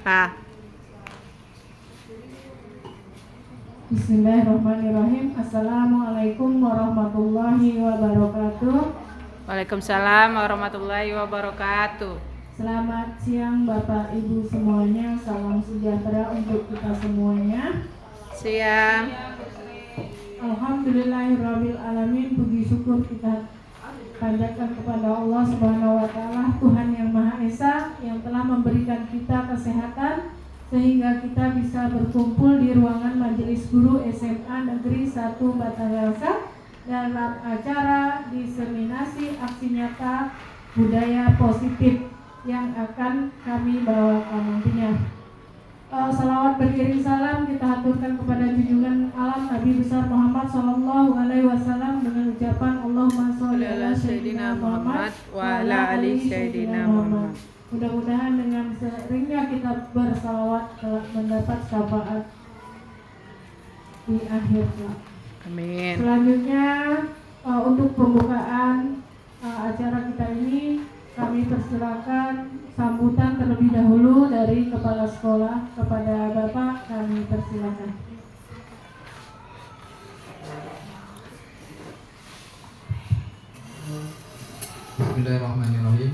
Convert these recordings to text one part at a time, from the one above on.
Ah. Bismillahirrahmanirrahim. Assalamualaikum warahmatullahi wabarakatuh. Waalaikumsalam warahmatullahi wabarakatuh. Selamat siang Bapak Ibu semuanya. Salam sejahtera untuk kita semuanya. Siang. Alhamdulillahirabbil alamin. Puji syukur kita panjatkan kepada Allah Subhanahu wa taala, Tuhan yang Maha Esa, yang telah memberikan kita kesehatan sehingga kita bisa berkumpul di ruangan Majelis Guru SMA Negeri 1 Batanghari dalam acara diseminasi aksi nyata budaya positif yang akan kami bawakan nantinya. Salawat beriring salam kita haturkan kepada junjungan alam Nabi besar Muhammad Sallallahu Alaihi Wasallam dengan ucapan Allahumma sholli ala Sayyidina Muhammad wa ala ali Sayyidina Muhammad. Mudah-mudahan dengan seringnya kita bersalawat mendapat syafaat di akhir kelak. Amin. Selanjutnya untuk pembukaan acara kita ini kami persilakan sambutan terlebih dahulu dari kepala sekolah kepada Bapak, kami persilakan. Bismillahirrahmanirrahim.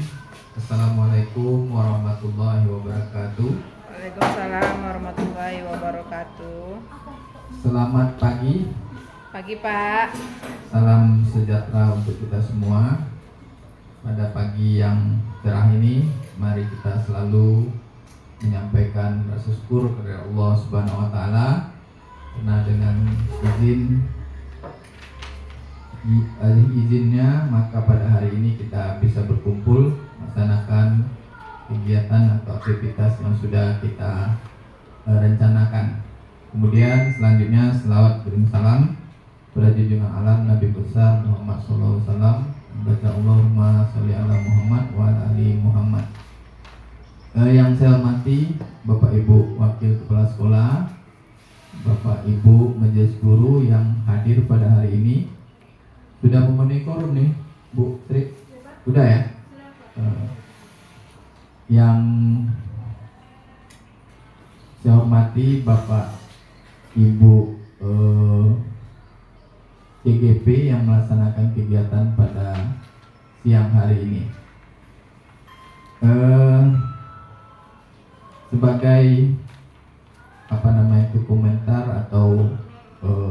Assalamualaikum warahmatullahi wabarakatuh. Waalaikumsalam warahmatullahi wabarakatuh. Selamat pagi. Pagi, Pak. Salam sejahtera untuk kita semua. Pada pagi yang cerah ini, mari kita selalu menyampaikan rasa syukur kepada Allah Subhanahu wa taala karena dengan izinnya maka pada hari ini kita bisa berkumpul melaksanakan kegiatan atau aktivitas yang sudah kita rencanakan. Kemudian selanjutnya selawat beriring salam pada junjungan alam Nabi besar Muhammad SAW. Baca Allahumma sholli ala Muhammad wa ala ali Muhammad. Yang saya hormati Bapak Ibu Wakil Kepala Sekolah, Bapak Ibu Majelis Guru yang hadir pada hari ini. Sudah memenuhi quorum nih, Bu Sri? Sudah ya? Yang saya hormati Bapak Ibu CGP yang melaksanakan kegiatan pada siang hari ini. Sebagai komentar atau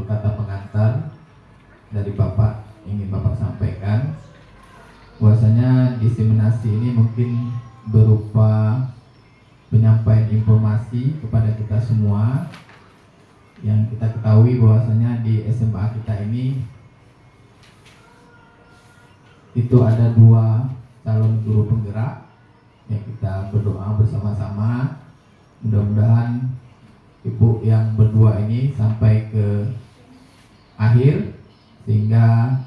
kata pengantar dari Bapak, ingin Bapak sampaikan bahwasanya diseminasi ini mungkin berupa penyampaian informasi kepada kita semua. Yang kita ketahui bahwasanya di SMA kita ini itu ada 2 calon guru penggerak yang kita berdoa bersama-sama. Mudah-mudahan Ibu yang berdua ini sampai ke akhir sehingga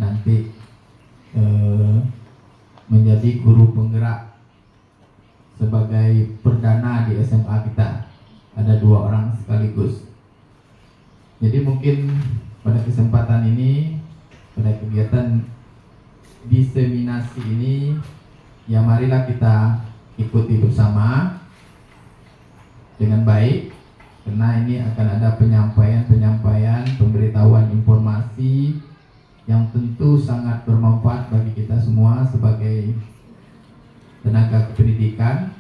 nanti menjadi guru penggerak sebagai perdana di SMA kita. Ada 2 orang sekaligus. Jadi mungkin pada kesempatan ini, pada kegiatan diseminasi ini, ya marilah kita ikuti bersama dengan baik, karena ini akan ada penyampaian, pemberitahuan informasi yang tentu sangat bermanfaat bagi kita semua sebagai tenaga kependidikan.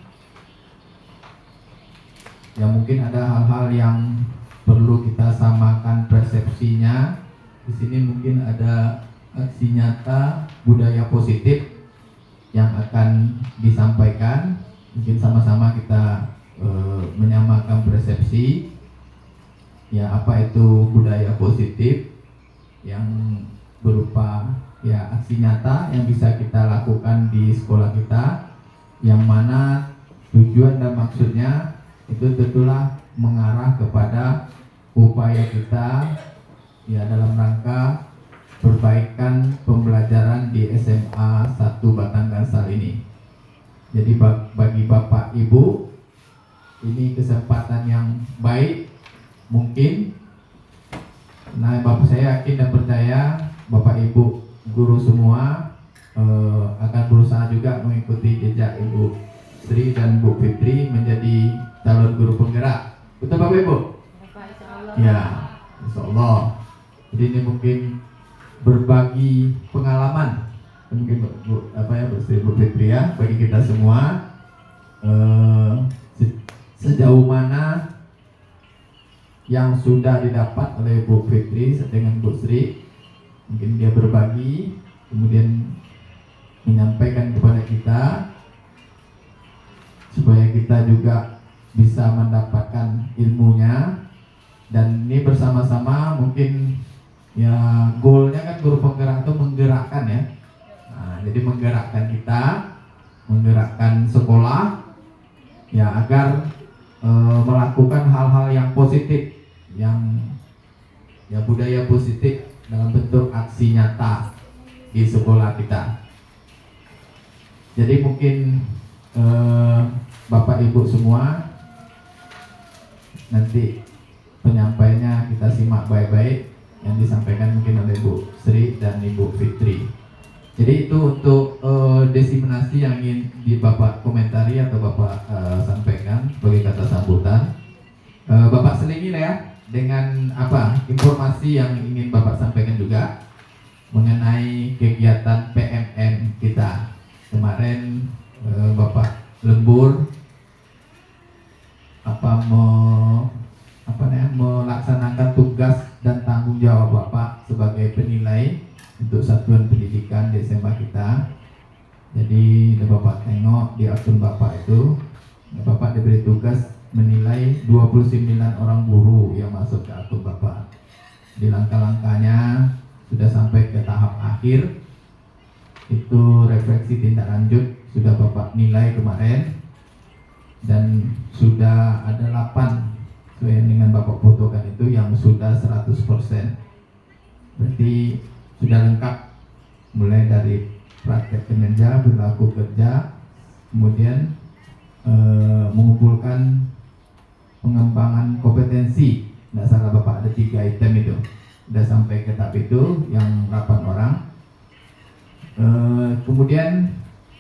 Ya mungkin ada hal-hal yang perlu kita samakan persepsinya. Di sini mungkin ada aksi nyata budaya positif yang akan disampaikan. Mungkin sama-sama kita menyamakan persepsi. Ya apa itu budaya positif yang berupa ya aksi nyata yang bisa kita lakukan di sekolah kita, yang mana tujuan dan maksudnya itu tentulah mengarah kepada upaya kita ya dalam rangka perbaikan pembelajaran di SMA 1 Batanghari ini. Jadi bagi Bapak Ibu ini kesempatan yang baik mungkin. Nah, Bapak saya yakin dan percaya Bapak Ibu guru semua akan berusaha juga mengikuti jejak Ibu Sri dan Bu Fitri menjadi sini mungkin berbagi pengalaman, mungkin Bu Sri Bu Fitri ya, bagi kita semua sejauh mana yang sudah didapat oleh Bu Fitri dengan Bu Sri. Mungkin dia berbagi, kemudian menyampaikan kepada kita supaya kita juga bisa mendapatkan ilmunya. Dan ini bersama-sama mungkin ya goalnya kan guru penggerak itu menggerakkan ya. Nah, jadi menggerakkan kita, menggerakkan sekolah ya agar melakukan hal-hal yang positif, yang ya budaya positif dalam bentuk aksi nyata di sekolah kita. Jadi mungkin Bapak Ibu semua, nanti penyampaiannya kita simak baik-baik yang disampaikan mungkin oleh Bu Sri dan Ibu Fitri. Jadi itu untuk diseminasi yang ingin Bapak komentari atau Bapak sampaikan sebagai kata sambutan. Bapak selingi lah ya dengan informasi yang ingin Bapak sampaikan juga mengenai kegiatan PMM kita. Kemarin Bapak lembur melaksanakan tugas dan tanggung jawab Bapak sebagai penilai untuk satuan pendidikan di SMA kita. Jadi Bapak tengok di akun Bapak itu, Bapak diberi tugas menilai 29 orang guru yang masuk ke akun Bapak. Di langkah-langkahnya sudah sampai ke tahap akhir, itu refleksi tindak lanjut sudah Bapak nilai kemarin, dan sudah ada 8 sesuai dengan Bapak fotokan itu yang sudah 100%. Berarti sudah lengkap, mulai dari praktek kinerja, berlaku kerja, kemudian mengumpulkan pengembangan kompetensi. Tidak salah Bapak, ada 3 item itu. Sudah sampai ke tahap itu yang 8 orang. Kemudian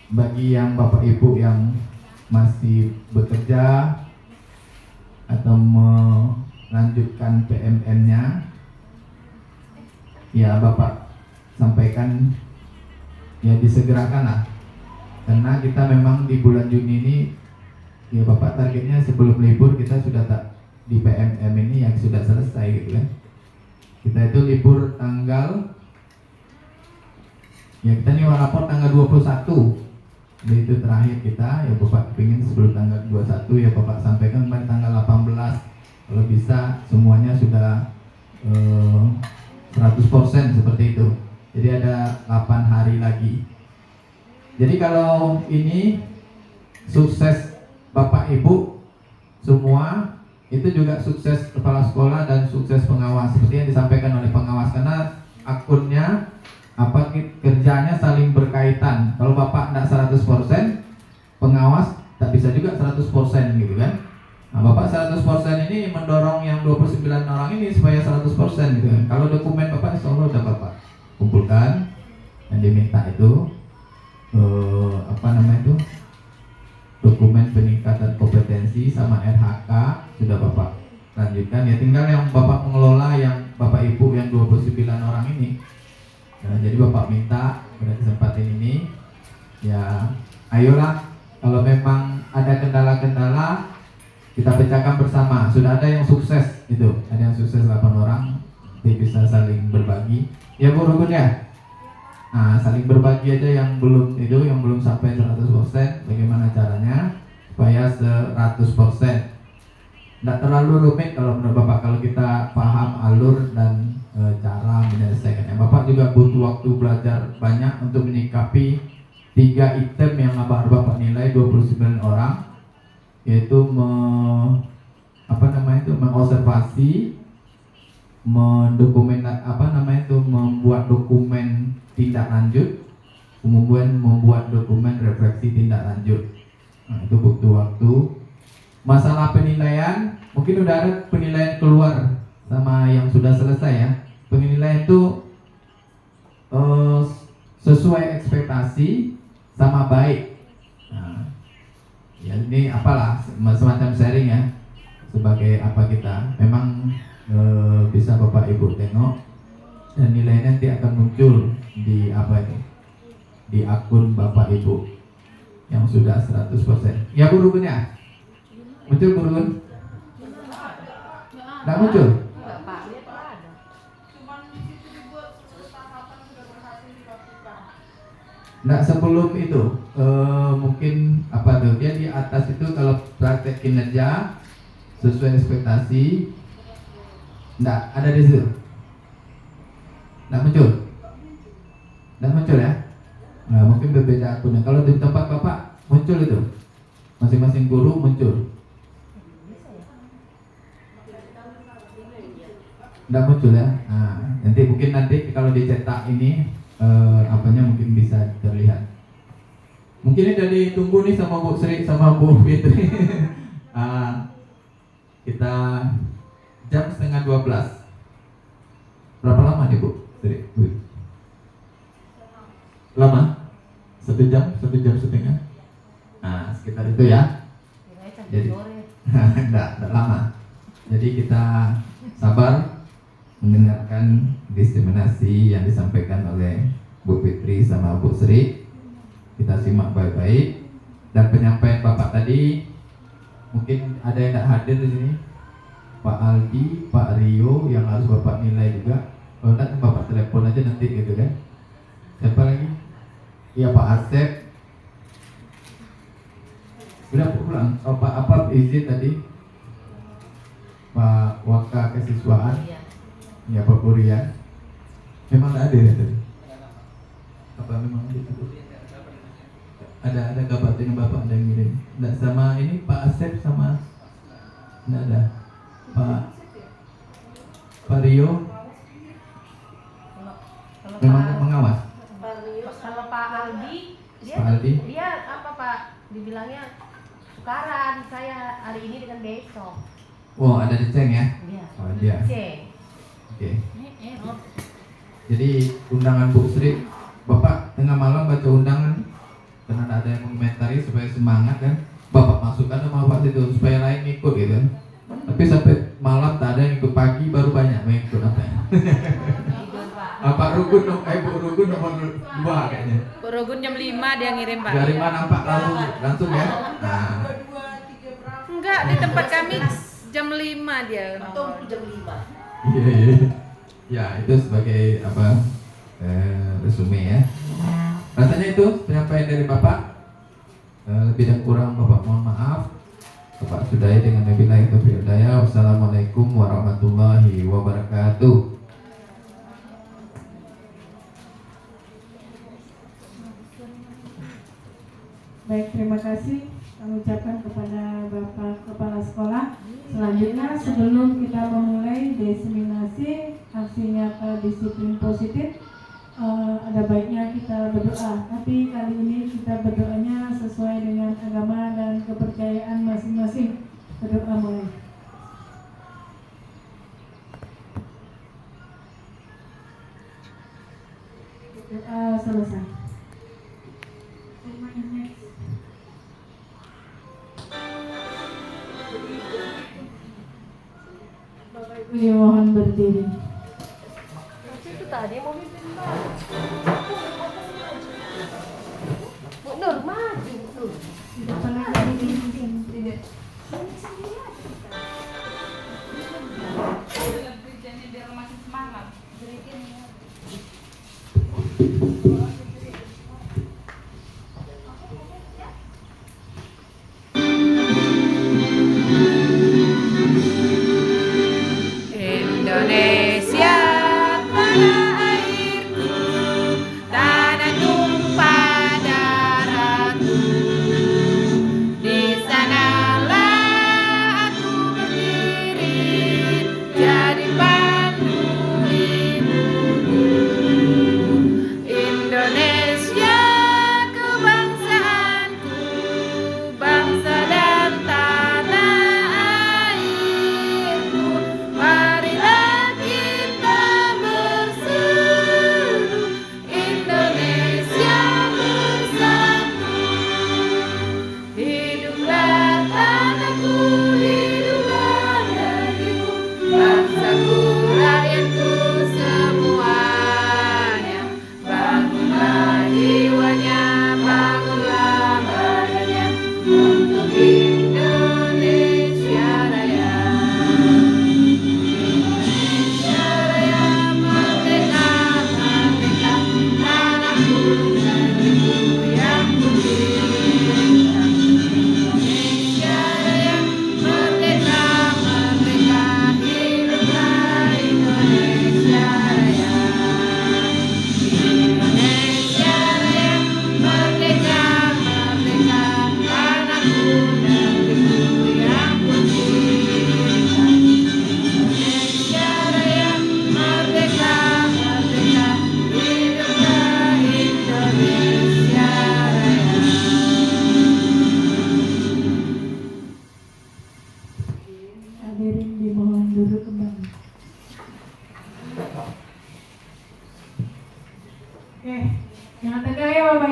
bagi yang Bapak Ibu yang masih bekerja atau melanjutkan PMM-nya, ya Bapak sampaikan ya disegerakan lah, karena kita memang di bulan Juni ini ya Bapak targetnya sebelum libur kita sudah tak di PMM ini yang sudah selesai gitu kan. Kita itu libur tanggal ya kita nih rapor tanggal 21. Jadi itu terakhir kita, ya Bapak ingin sebelum tanggal 21 ya Bapak sampaikan kemarin tanggal 18. Kalau bisa semuanya sudah 100% seperti itu. Jadi ada 8 hari lagi. Jadi kalau ini sukses Bapak Ibu semua, itu juga sukses kepala sekolah dan sukses pengawas seperti yang disampaikan oleh pengawas, karena akunnya kerjanya saling berkaitan. Kalau Bapak tidak 100%, pengawas tak bisa juga 100% gitu kan. Nah, Bapak 100% ini mendorong yang 29 orang ini supaya 100% gitu kan. Kalau dokumen Bapak insya Allah sudah Bapak kumpulkan yang diminta itu dokumen peningkatan kompetensi sama RHK sudah Bapak lanjutkan. Ya tinggal yang Bapak mengelola yang Bapak Ibu yang 29 orang ini. Nah, jadi Bapak minta pada kesempatan ini ya ayolah, kalau memang ada kendala-kendala kita pecahkan bersama. Sudah ada yang sukses itu, ada yang sukses 8 orang, jadi bisa saling berbagi ya Bu Rukun ya. Nah, saling berbagi aja yang belum itu, yang belum sampai 100%, bagaimana caranya supaya 100%. Tidak terlalu rumit kalau menurut Bapak, kalau kita paham alur dan cara menyelesaikannya. Bapak juga butuh waktu belajar banyak untuk menyikapi 3 item yang Bapak nilai 29 orang, yaitu mengobservasi, membuat dokumen tindak lanjut, kemudian membuat dokumen refleksi tindak lanjut. Nah, itu butuh waktu. Masalah penilaian, mungkin udah ada penilaian keluar sama yang sudah selesai ya. Penilaian itu sesuai ekspektasi sama baik. Nah, ya ini apalah semacam sharing ya, sebagai apa kita memang bisa Bapak Ibu tengok dan nilainya nanti akan muncul di apa itu, di akun Bapak Ibu yang sudah 100%. Ya Bu Rugun ya? Muncul Bu Rugun? Nggak muncul? Nggak, sebelum itu mungkin apa tuh, dia di atas itu kalau praktek kinerja sesuai ekspektasi, nggak ada di situ, nggak muncul ya. Nah, mungkin berbeda akunnya. Kalau di tempat Bapak muncul itu, masing-masing guru muncul, nggak muncul ya. Nah, nanti kalau dicetak ini apanya mungkin bisa terlihat. Mungkin ini udah ditunggu nih sama Bu Sri sama Bu Fitri. Kita jam 11:30. Berapa lama nih Bu Sri? Lama? 1 jam setengah. Nah, sekitar itu ya. Jadi enggak lama. Jadi kita sabar mendengarkan diseminasi yang disampaikan oleh Bu Fitri sama Bu Sri. Kita simak baik-baik. Dan penyampaian Bapak tadi, mungkin ada yang tidak hadir di sini, Pak Aldi, Pak Rio yang harus Bapak nilai juga. Kalau tidak Bapak telepon aja nanti gitu kan. Siapa lagi? Iya, Pak Asep. Udah pulang. Oh, Pak apa izin tadi? Pak Waka Kesiswaan. Ya, Pak Purian. Memang tidak ada ya tadi? Apa memang itu? Ada kabar dengan Bapak ada yang ngirim. Tidak sama ini Pak Asep sama tidak ada. Pak Rio memang mengawas. Kalau Pak Aldi, dia apa Pak? Dibilangnya tukaran saya hari ini dengan besok. Wow, ada diceng ya? Iya. Oh, dia. Cek. Oke. Jadi undangan Bu Sri, Bapak tengah malam baca undangan karena ada yang mengomentari supaya semangat kan. Bapak masukkan sama Bapak itu supaya lain ikut gitu kan. Tapi sampai malam tak ada yang ikut, pagi baru banyak yang ikut apa ya? Pak Rugun, Bu Rugun nomor 2 kayaknya. Bu Rugun jam 5 dia ngirim Pak. Dari mana nampak langsung ya? Nah. Enggak, di tempat kami jam 5 dia. Atau jam 5. Iya. Ya, itu sebagai apa? Resume ya. Rasanya itu penyampaian dari Bapak. Lebih dan kurang Bapak mohon maaf. Bapak sudahi dengan wabillahi taufiq wal hidayah. Wassalamualaikum warahmatullahi wabarakatuh. Baik, terima kasih kami ucapkan kepada Bapak Kepala Sekolah. Selanjutnya, sebelum kita memulai diseminasi aksi nyata disiplin positif, ada baiknya kita berdoa. Tapi kali ini kita berdoanya sesuai dengan agama dan kepercayaan masing-masing. Berdoa mulai. Doa selesai. Iya, mohon berdiri. Itu tadi mau mimpin Pak. Bu Nur maju, Nur. Di depan aja di sini. Indonesia tanah airku,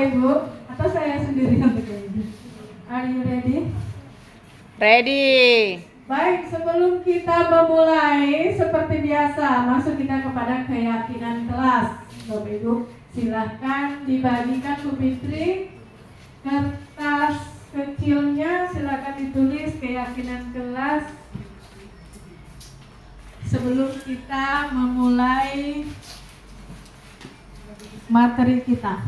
Ibu? Atau saya sendiri yang begini? Are you ready? Ready. Baik, sebelum kita memulai seperti biasa, masuk kita kepada keyakinan kelas. Bapak Ibu, silahkan dibagikan Bu Fitri kertas kecilnya, silahkan ditulis keyakinan kelas sebelum kita memulai materi kita.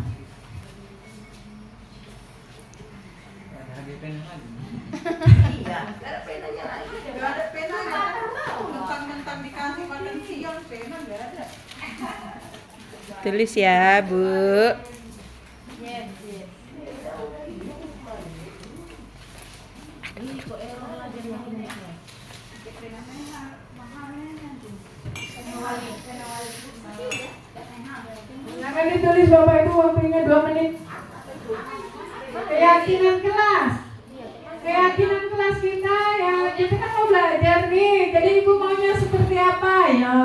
Iya, gak ada penanya lagi. Gak ada pena, mentang-mentang dikasih makan siang, pena gak ada. Tulis ya, Bu. Silakan ditulis Bapak Ibu, waktunya 2 menit. Keyakinan kelas. Keyakinan kelas kita ya, kita kan mau belajar nih. Jadi Ibu maunya seperti apa ya?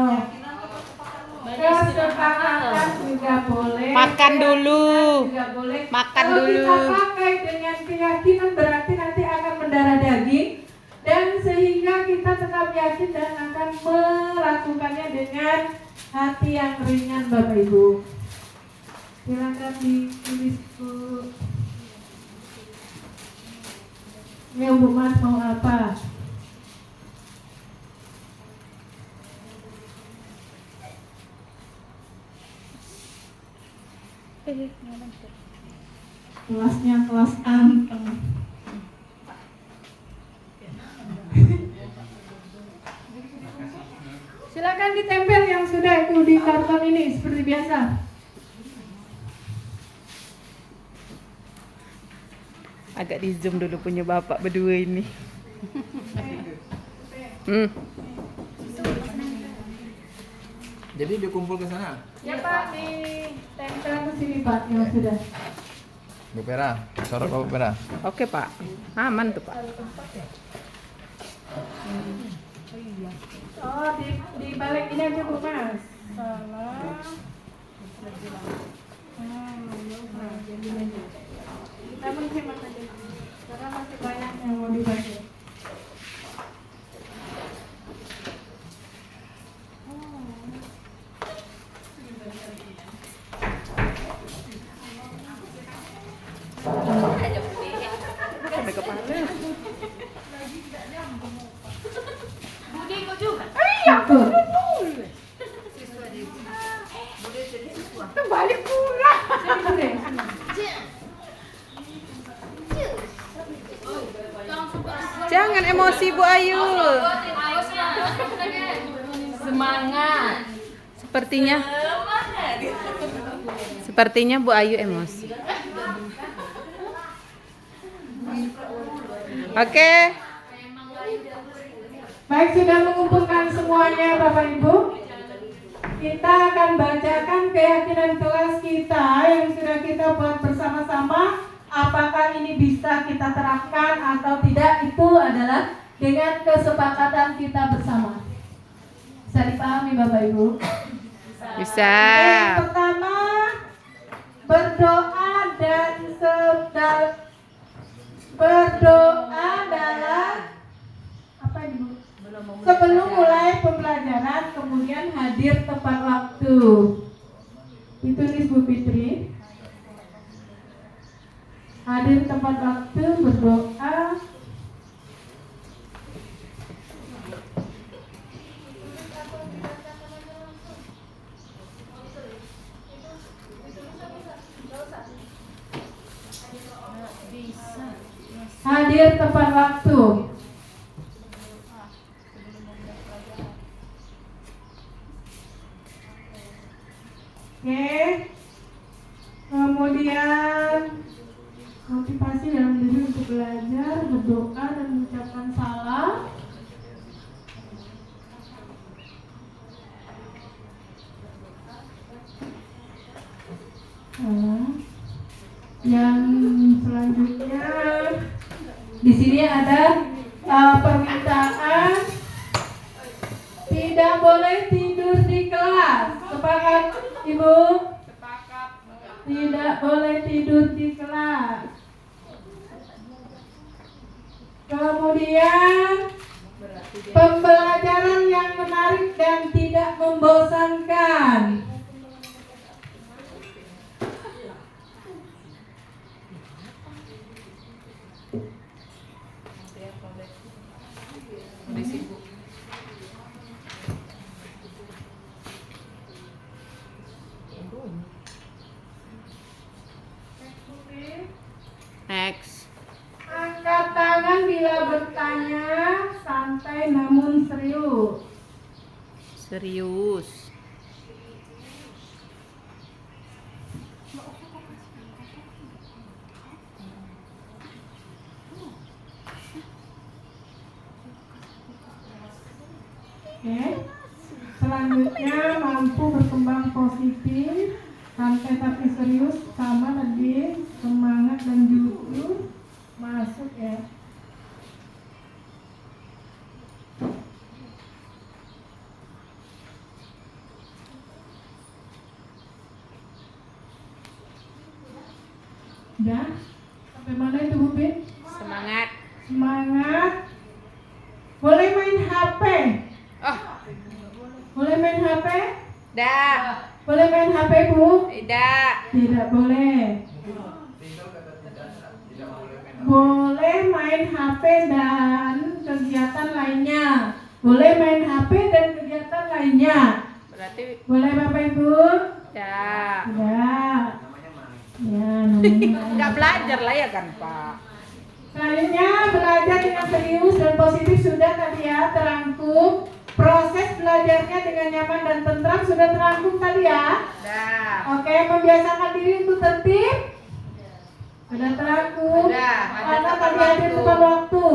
Kesepakatan juga boleh. Makan dulu. Juga boleh. Makan Kalau dulu. kita pakai dengan keyakinan berarti nanti akan mendarah daging dan sehingga kita tetap yakin dan akan melakukannya dengan hati yang ringan Bapak Ibu. Silakan ditulis Bu. Ya Bu Mas mau apa? Kelasnya kelas anteng. Silakan ditempel yang sudah itu di karton ini seperti biasa. Agak di zoom dulu punya bapak berdua ini. Jadi dikumpul ke sana. Ya Pak, ditempel ke sini Pak yang sudah. Bu Pera, sorot Bu Pera. Oke, Pak. Aman tuh, Pak. Oh, di balik ini aja Bu Mas. Salah. Nah, jadi aja. Kita menghemat aja. Karena masih banyak yang mau dibaca. Sampai kepala. Budi kok juga? Takut. Balik pula. Jangan emosi Bu Ayu. Semangat. Sepertinya Bu Ayu emosi. Oke. Baik, sudah mengumpulkan semuanya Bapak Ibu. Kita akan bacakan keyakinan kelas kita yang sudah kita buat bersama-sama. Apakah ini bisa kita terapkan atau tidak, itu adalah dengan kesepakatan kita bersama. Bisa dipahami Bapak Ibu? Bisa. Yang pertama, berdoa adalah apa ini Bu? Sebelum mulai pembelajaran, kemudian hadir tepat waktu. Ditulis Bu Fitri. Hadir tepat waktu, berdoa. Hadir tepat waktu. Oke. Kemudian motivasi dalam diri untuk belajar, berdoa dan mengucapkan salam. Yang selanjutnya di sini ada permintaan tidak boleh tidur di kelas. Sepakat Ibu? Sepakat. Tidak boleh tidur di kelas. Kemudian pembelajaran yang menarik dan tidak membosankan. Next. Angkat tangan bila bertanya, santai namun serius. Serius. Oke. Selanjutnya mampu berkembang positif, santai tapi serius, sama tadi semangat dan jujur masuk ya. Udah? Sampai mana itu Bu Bin? Semangat. Semangat. Boleh main HP? Oh, Boleh main HP? dah. Boleh main HP Bu? Tidak. Tidak boleh. Boleh main HP dan kegiatan lainnya. Boleh main HP dan kegiatan lainnya. Berarti Boleh Bapak Ibu? tidak. Tidak. Ya, namanya. Enggak belajar lah ya kan, Pak. Selanjutnya belajar dengan serius dan positif sudah tadi ya terangkum. Proses belajarnya dengan nyaman dan tentram sudah terangkum tadi ya. Dah. Oke, membiasakan diri untuk tertib. Sudah terangkum. Sudah, ada Karena tepat tadi ada waktu. tepat waktu.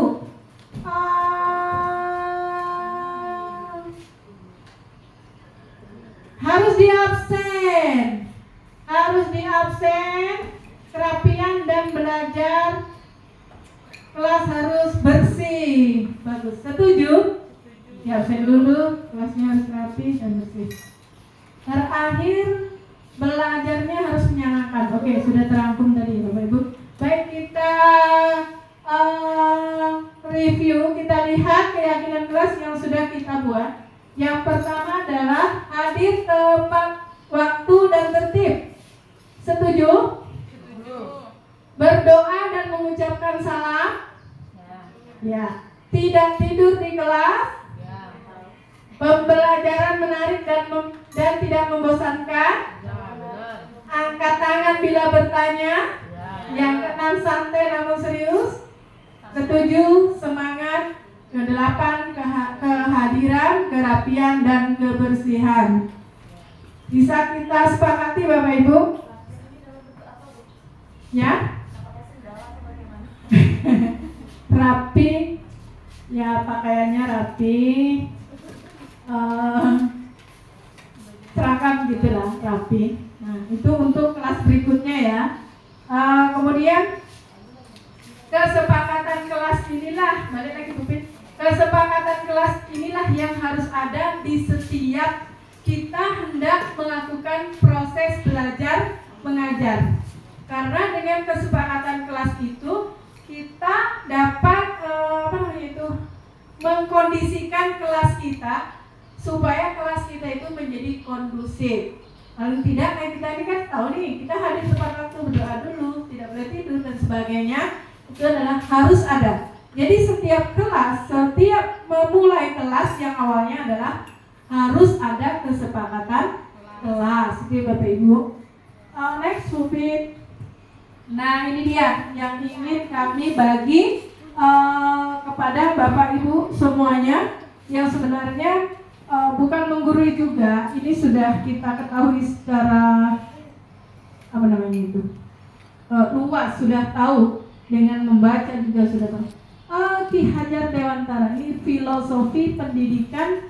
Harus di absen. Harus di absen. Kerapian dan belajar. Kelas harus bersih. Bagus. Setuju? Di absen dulu. Kelasnya harus rapi dan bersih. Terakhir, belajarnya harus menyenangkan. Oke, sudah terangkum tadi Bapak Ibu. Baik, kita review, kita lihat keyakinan kelas yang sudah kita buat. Yang pertama adalah hadir tepat waktu dan tertib. Setuju? Berdoa dan mengucapkan salam. Ya. Tidak tidur di kelas. Pembelajaran menarik dan tidak membosankan. Angkat tangan bila bertanya. Yang keenam, santai namun serius. Ketujuh, semangat. Kedelapan, kehadiran, kerapian, dan kebersihan. Bisa kita sepakati Bapak Ibu? Ya? Rapi. Ya, pakaiannya rapi. Seragam gitulah, rapi. Nah, itu untuk kelas berikutnya ya. Kemudian kesepakatan kelas inilah, balik lagi Bu Pin. Kesepakatan kelas inilah yang harus ada di setiap kita hendak melakukan proses belajar mengajar. Karena dengan kesepakatan kelas itu kita dapat mengkondisikan kelas kita supaya kelas kita itu menjadi kondusif. Paling tidak kayak kita ini kan tahu nih, kita hadir tepat waktu, berdoa dulu, tidak boleh tidur dan sebagainya. Itu adalah harus ada. Jadi setiap kelas, setiap memulai kelas yang awalnya adalah harus ada kesepakatan kelas. Oke Bapak Ibu. Next Bupit. Nah ini dia yang ingin kami bagi kepada Bapak Ibu semuanya, yang sebenarnya bukan menggurui juga. Ini sudah kita ketahui secara luas, sudah tahu dengan membaca juga sudah tahu. Ki Hajar Dewantara ini filosofi pendidikan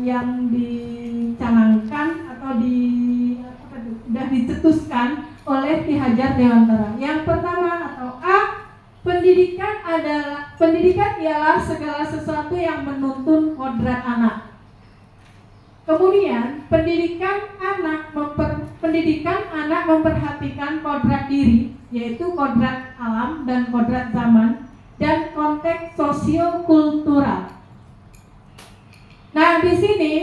yang dicanangkan atau sudah dicetuskan oleh Ki Hajar Dewantara. Yang pertama atau A, pendidikan ialah segala sesuatu yang menuntun kodrat anak. Kemudian pendidikan anak pendidikan anak memperhatikan kodrat diri, yaitu kodrat alam dan kodrat zaman, dan konteks sosiokultural. Nah, di sini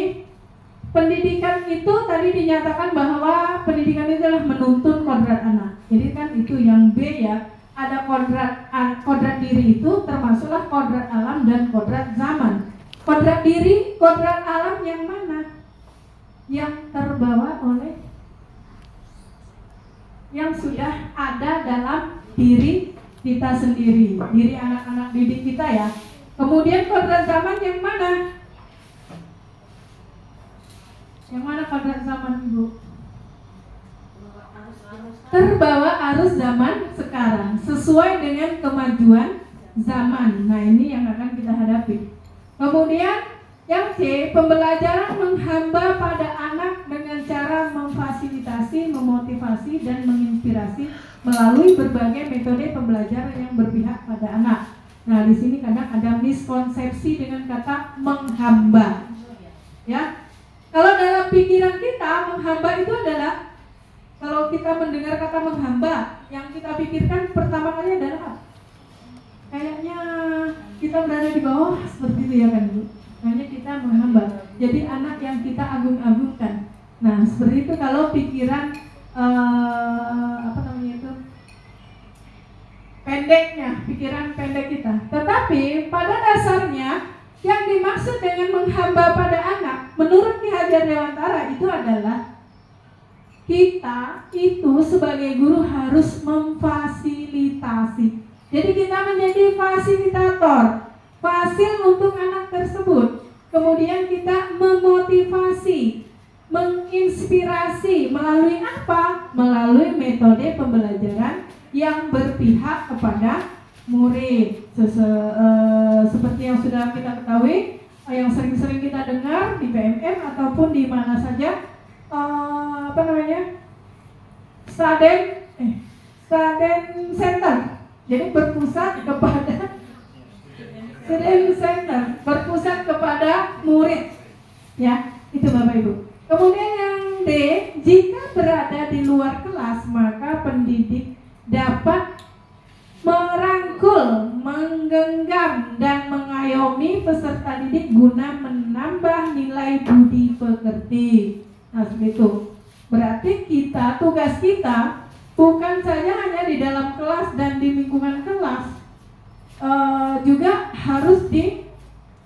pendidikan itu tadi dinyatakan bahwa pendidikan itu adalah menuntun kodrat anak. Jadi kan itu yang B ya, ada kodrat diri itu termasuklah kodrat alam dan kodrat zaman. Kodrat diri, kodrat alam yang mana? Yang terbawa oleh yang sudah ada dalam diri kita sendiri, diri anak-anak didik kita ya. Kemudian kodrat zaman yang mana? Yang mana kodrat zaman, Ibu? Terbawa arus zaman sekarang sesuai dengan kemajuan zaman. Nah, ini yang akan kita hadapi. Kemudian yang C, pembelajaran menghamba pada anak dengan cara memfasilitasi, memotivasi, dan menginspirasi melalui berbagai metode pembelajaran yang berpihak pada anak. Nah, di sini kadang ada miskonsepsi dengan kata menghamba. Ya. Kalau dalam pikiran kita, menghamba itu adalah, kalau kita mendengar kata menghamba, yang kita pikirkan pertama kali adalah kayaknya kita berada di bawah, seperti itu ya kan Bu? Kayaknya kita menghamba, jadi anak yang kita agung-agungkan. Nah, seperti itu kalau pikiran pendeknya, pikiran pendek kita. Tetapi pada dasarnya yang dimaksud dengan menghamba pada anak, menurut Ki Hajar Dewantara itu adalah kita itu sebagai guru harus memfasilitasi. Jadi kita menjadi fasilitator, fasil untuk anak tersebut. Kemudian kita memotivasi, menginspirasi melalui apa? Melalui metode pembelajaran yang berpihak kepada murid. Seperti yang sudah kita ketahui, yang sering-sering kita dengar di PMM ataupun di mana saja, student center. Jadi berpusat kepada murid. Ya, itu Bapak Ibu. Kemudian yang D, jika berada di luar kelas, maka pendidik dapat merangkul, menggenggam, dan mengayomi peserta didik guna menambah nilai budi pekerti. Nah, seperti itu. Berarti tugas kita bukan saja hanya di dalam kelas dan di lingkungan kelas, juga harus di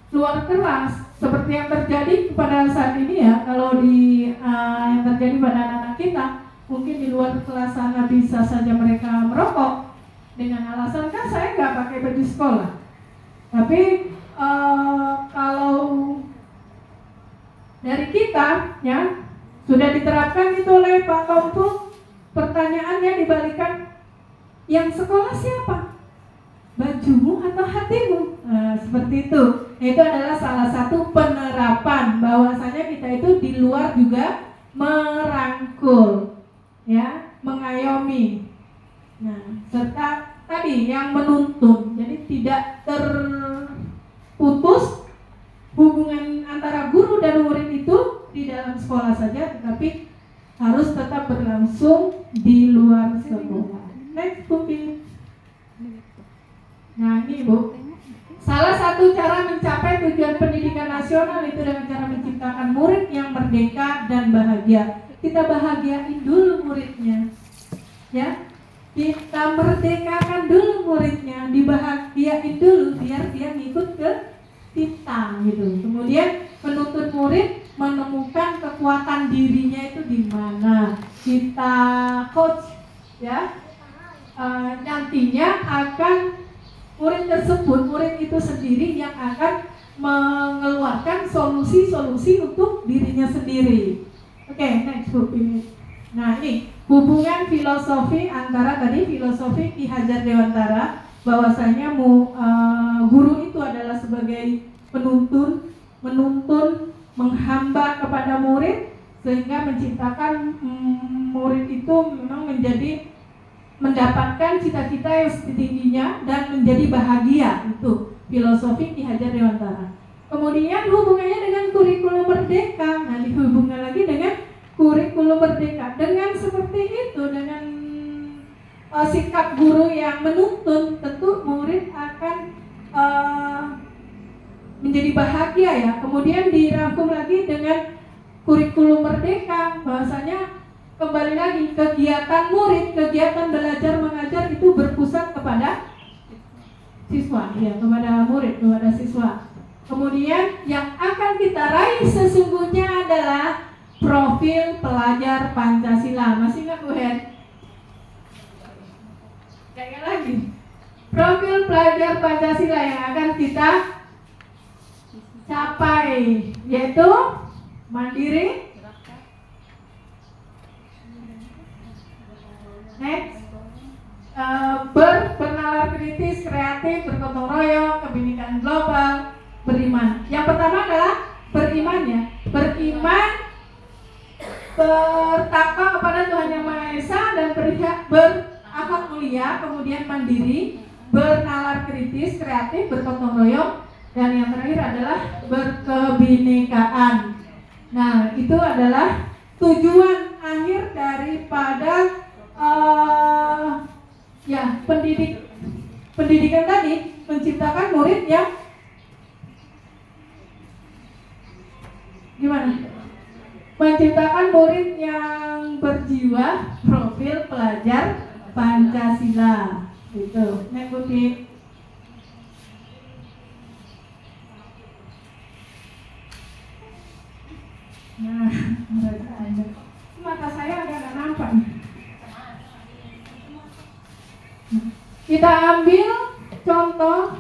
luar kelas. Seperti yang terjadi pada saat ini ya, kalau yang terjadi pada anak-anak kita, mungkin di luar kelas sana bisa saja mereka merokok dengan alasan kan saya nggak pakai baju sekolah. Tapi kalau dari kita ya sudah diterapkan itu oleh Pak Kompu, pertanyaannya dibalikan, yang sekolah siapa? Bajumu atau hatimu? Nah, seperti itu. Itu adalah salah satu penerapan bahwasanya kita itu di luar juga merangkul, ya, mengayomi. Nah, serta tadi yang menuntun. Jadi tidak terputus hubungan antara guru dan murid itu di dalam sekolah saja, tetapi harus tetap berlangsung di luar sekolah. Next, Bu. Nah, ini Bu, salah satu cara mencapai tujuan pendidikan nasional itu dengan cara menciptakan murid yang merdeka dan bahagia. Kita bahagiain dulu muridnya, ya. Kita merdekakan dulu muridnya, dibahagiain dulu biar dia ngikut ke kita gitu. Kemudian menuntun murid menemukan kekuatan dirinya itu di mana. Kita coach, ya. Nantinya akan murid itu sendiri yang akan mengeluarkan solusi-solusi untuk dirinya sendiri. Oke, next Bu. Nah, ini hubungan filosofi antara tadi filosofi Ki Hajar Dewantara, bahwasanya guru itu adalah sebagai penuntun, menuntun, menghamba kepada murid sehingga menciptakan murid itu memang mendapatkan cita-cita yang setingginya dan menjadi bahagia. Itu filosofi Ki Hajar Dewantara. Kemudian hubungannya dengan kurikulum merdeka. Nah, dihubungkan lagi dengan kurikulum merdeka. Dengan seperti itu, dengan sikap guru yang menuntun, tentu murid akan menjadi bahagia ya. Kemudian dirangkum lagi dengan kurikulum merdeka, bahwasanya kembali lagi kegiatan murid, kegiatan belajar mengajar itu berpusat kepada siswa, ya, kepada murid, kepada siswa. Kemudian yang akan kita raih sesungguhnya adalah profil pelajar Pancasila. Masih ingat Bu Hen? Kayaknya lagi. Profil pelajar Pancasila yang akan kita capai, yaitu mandiri, next, bernalar kritis, kreatif, bergotong royong, kebinekaan global, beriman. Yang pertama adalah beriman ya, beriman, bertakwa kepada Tuhan Yang Maha Esa dan berakhlak mulia, kemudian mandiri, bernalar kritis, kreatif, bergotong royong, dan yang terakhir adalah berkebinekaan. Nah, itu adalah tujuan akhir daripada pendidikan tadi, menciptakan murid yang gimana? Menciptakan murid yang berjiwa profil pelajar Pancasila. Gitu. Mengikuti. Nah, mata saya agak nggak nampak. Kita ambil contoh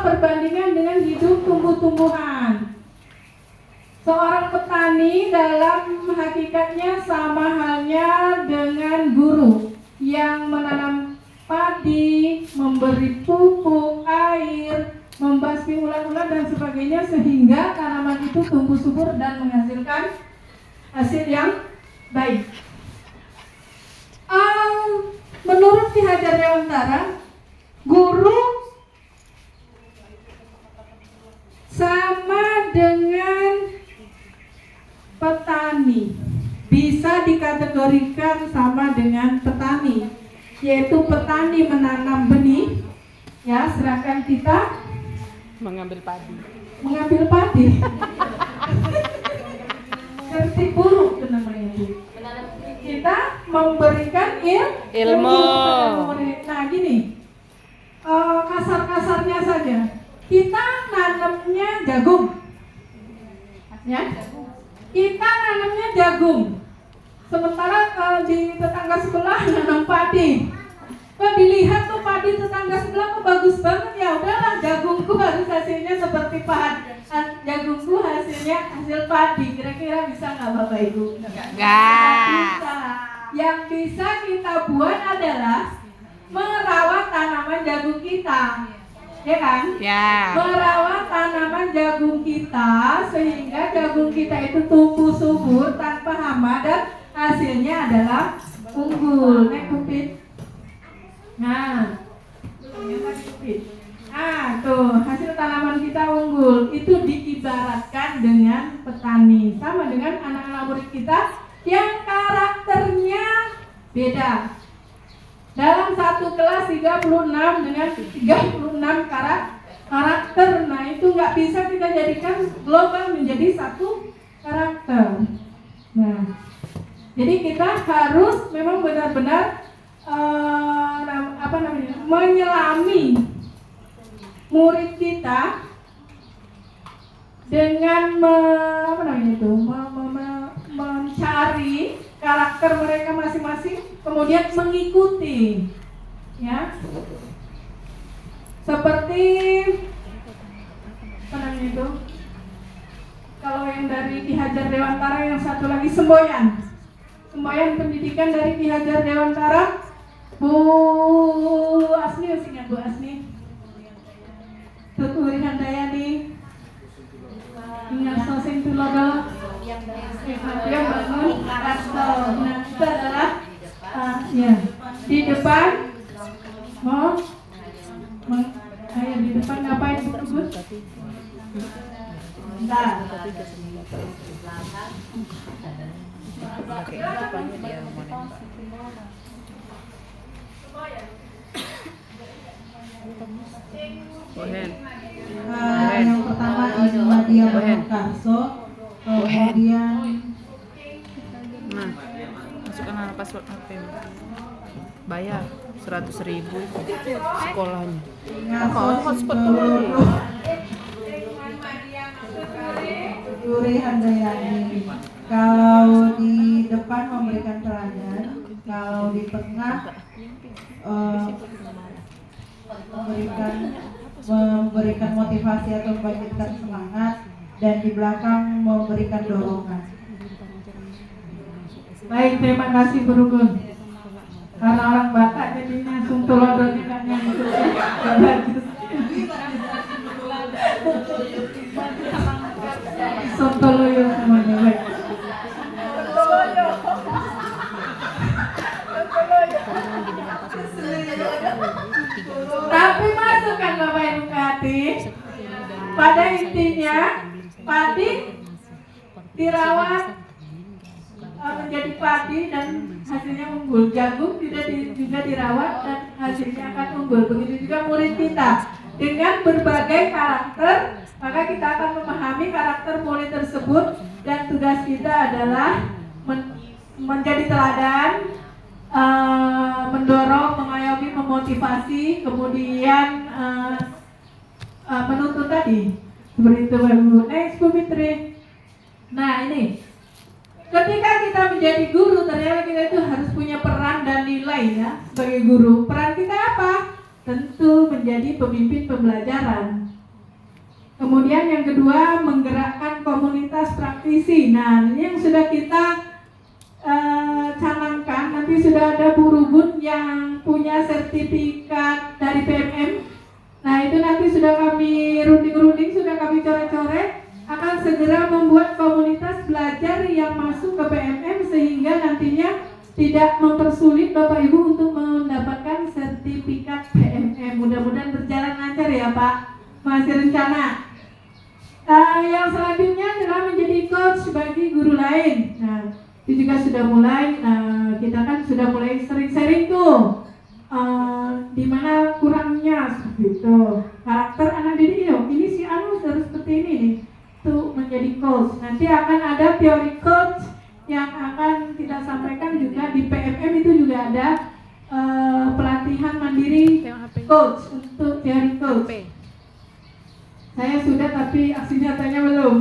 perbandingan dengan hidup tumbuh-tumbuhan. Seorang petani dalam hakikatnya sama halnya dengan guru yang menanam padi, memberi pupuk, air, membasmi ulat-ulat dan sebagainya sehingga tanaman itu tumbuh subur dan menghasilkan hasil yang baik. Menurut Ki Hajar Dewantara, guru sama dengan petani, bisa dikategorikan sama dengan petani, yaitu petani menanam benih, ya, sedangkan kita mengambil padi. Tertib buruk itu namanya Bu. Kita memberikan ilmu kepada murid. Nah gini, kasar-kasarnya saja, kita nanamnya jagung, ya. Kita nanamnya jagung, sementara di tetangga sebelah nanam padi. Kok dilihat tuh padi tetangga sebelah kok bagus banget, ya udahlah jagungku harus hasilnya seperti padi, jagungku hasilnya hasil padi. Kira-kira bisa nggak Bapak Ibu? Nggak. Bisa. Yang bisa kita buat adalah merawat tanaman jagung kita, ya kan? Ya. Merawat tanaman jagung kita sehingga jagung kita itu tumbuh subur tanpa hama dan hasilnya adalah unggul. Nah, tuh hasil tanaman kita unggul. Itu diibaratkan dengan petani, sama dengan anak-anak murid kita yang karakternya beda. Dalam satu kelas 36 dengan 36 karakter. Nah, itu nggak bisa kita jadikan global menjadi satu karakter. Nah, jadi kita harus memang benar-benar menyelami murid kita dengan mencari karakter mereka masing-masing, kemudian mengikuti, ya, seperti kalau yang dari Ki Hajar Dewantara, yang satu lagi semboyan pendidikan dari Ki Hajar Dewantara. Bu Asni, masih ingat Bu Asni? Tuturi Handayani, ingat soseng tulodo, yang bangun kastel. Nah, itu adalah ya, di depan di depan ngapain Bu? Bun? Bentar. Yang pertama Ibu Nadia Karso, kemudian Nah, masukkan password HP. Bayar 100.000 sekolahnya. Hotspot Yuri Handayani. Kalau di depan memberikan teladan, kalau di tengah memberikan motivasi atau membangkitkan semangat, dan di belakang memberikan dorongan. Baik, terima kasih Guru Gun. Karena orang Batak jadinya suntolodonnya nggak nyambung. Bagus. Sontoloyo semuanya, baik. Tapi masukkan Bapak Ibu ke hati. Pada intinya, padi dirawat menjadi padi dan hasilnya unggul. Jagung juga dirawat dan hasilnya akan unggul. Begitu juga murid kita. Dengan berbagai karakter, maka kita akan memahami karakter murid tersebut, dan tugas kita adalah menjadi teladan, mendorong, mengayomi, memotivasi, kemudian menuntun tadi. Seperti itu Bapak Ibu. Next, Bu Fitri. Nah ini, ketika kita menjadi guru, ternyata kita itu harus punya peran dan nilai ya sebagai guru. Peran kita apa? Tentu menjadi pemimpin pembelajaran. Kemudian yang kedua, menggerakkan komunitas praktisi. Nah ini yang sudah kita canangkan. Nanti sudah ada Bu Rubun yang punya sertifikat dari PMM. Nah itu nanti sudah kami runding-runding, sudah kami coret-coret, akan segera membuat komunitas belajar yang masuk ke PMM sehingga nantinya tidak mempersulit Bapak Ibu untuk mendapatkan sertifikat PMM. Mudah-mudahan berjalan lancar ya Pak. Masih rencana. Yang selanjutnya adalah menjadi coach bagi guru lain. Nah itu juga sudah mulai. Kita kan sudah mulai sering-sering tuh. Di mana kurangnya seperti itu. Karakter anak didik ini si Anu harus seperti ini nih. Tuh menjadi coach. Nanti akan ada teori coach yang akan kita sampaikan juga di PMM. Itu juga ada pelatihan mandiri coach untuk teori coach. Saya sudah, tapi aksi nyatanya belum.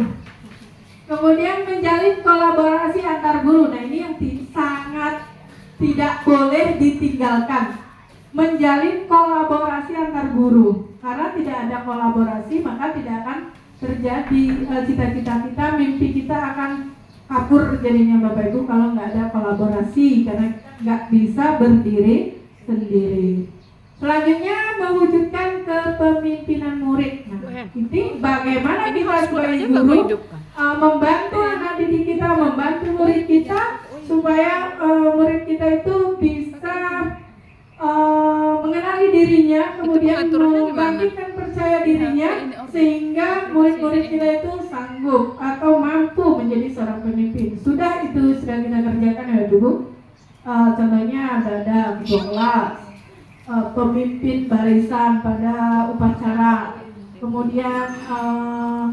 Kemudian menjalin kolaborasi antar guru. Nah ini yang sangat tidak boleh ditinggalkan. Menjalin kolaborasi antar guru. Karena tidak ada kolaborasi maka tidak akan terjadi cita-cita kita, mimpi kita akan kabur jadinya Bapak Ibu kalau nggak ada kolaborasi, karena nggak bisa berdiri sendiri. Selanjutnya mewujudkan kepemimpinan murid. Nah, ini bagaimana kita sebagai guru membantu anak didik kita, membantu murid kita supaya murid kita itu bisa mengenali dirinya, kemudian membangkitkan percaya dirinya, sehingga murid-murid kita itu sanggup atau mampu menjadi seorang pemimpin. Sudah itu sudah kita kerjakan ya Bu. Contohnya ada ketua kelas, pemimpin barisan pada upacara, kemudian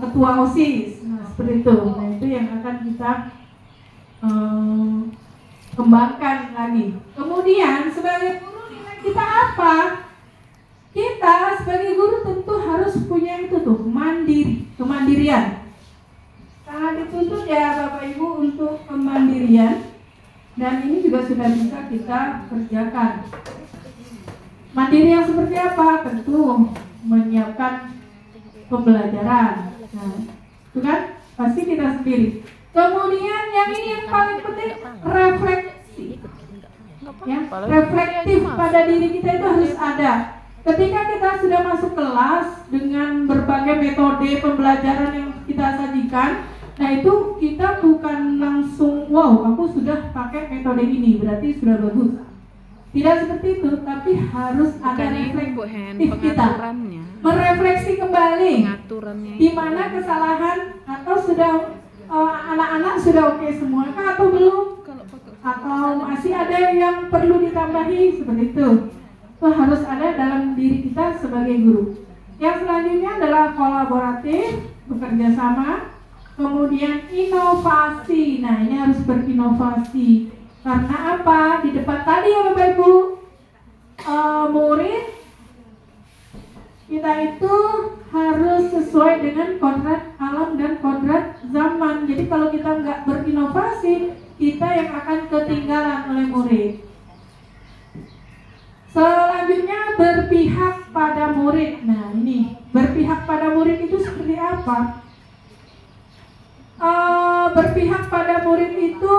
ketua OSIS. Nah seperti itu. Nah itu yang akan kita kembangkan lagi. Kemudian sebagai guru nilai kita apa? Kita sebagai guru tentu harus punya itu tuh, kemandirian. Sangat dituntut ya Bapak Ibu untuk kemandirian, dan ini juga sudah bisa kita kerjakan. Mandiri yang seperti apa? Tentu menyiapkan pembelajaran. Nah, itu kan pasti kita sendiri. Kemudian yang ini yang paling penting, refleksi. Ya, reflektif pada diri kita itu harus ada. Ketika kita sudah masuk kelas dengan berbagai metode pembelajaran yang kita sajikan, nah itu kita bukan langsung wow aku sudah pakai metode ini berarti sudah bagus. Tidak seperti itu, tapi harus ada Bukan ini Bu Hen, reflektif kita. pengaturannya. Merefleksi kembali Pengaturannya di mana kesalahan atau sudah anak-anak sudah oke semua kah atau belum? Atau masih ada yang perlu ditambahi seperti itu. Itu harus ada dalam diri kita sebagai guru. Yang selanjutnya adalah kolaboratif, bekerja sama, kemudian inovasi. Nah, ini harus berinovasi. Karena apa? Di depan tadi ya Bapak Ibu, murid kita itu harus sesuai dengan kodrat alam dan kodrat zaman. Jadi kalau kita nggak berinovasi, kita yang akan ketinggalan oleh murid. Selanjutnya berpihak pada murid. Nah ini berpihak pada murid itu seperti apa? Berpihak pada murid itu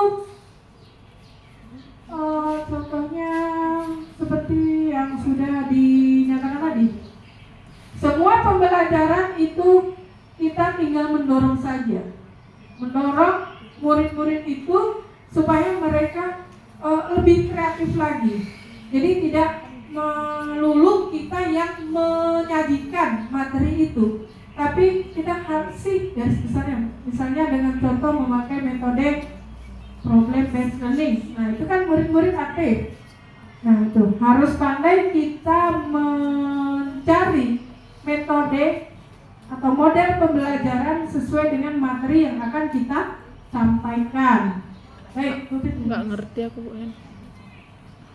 contohnya seperti yang sudah dinyatakan tadi. Semua pembelajaran itu kita tinggal mendorong saja, mendorong murid-murid itu supaya mereka lebih kreatif lagi. Jadi tidak melulu kita yang menyajikan materi itu, tapi kita harus sih garis besarnya. Misalnya dengan contoh memakai metode problem based learning. Nah itu kan murid-murid aktif. Nah itu harus pandai kita mencari metode atau model pembelajaran sesuai dengan materi yang akan kita sampaikan. Baik, nggak ngerti aku Bu Hen.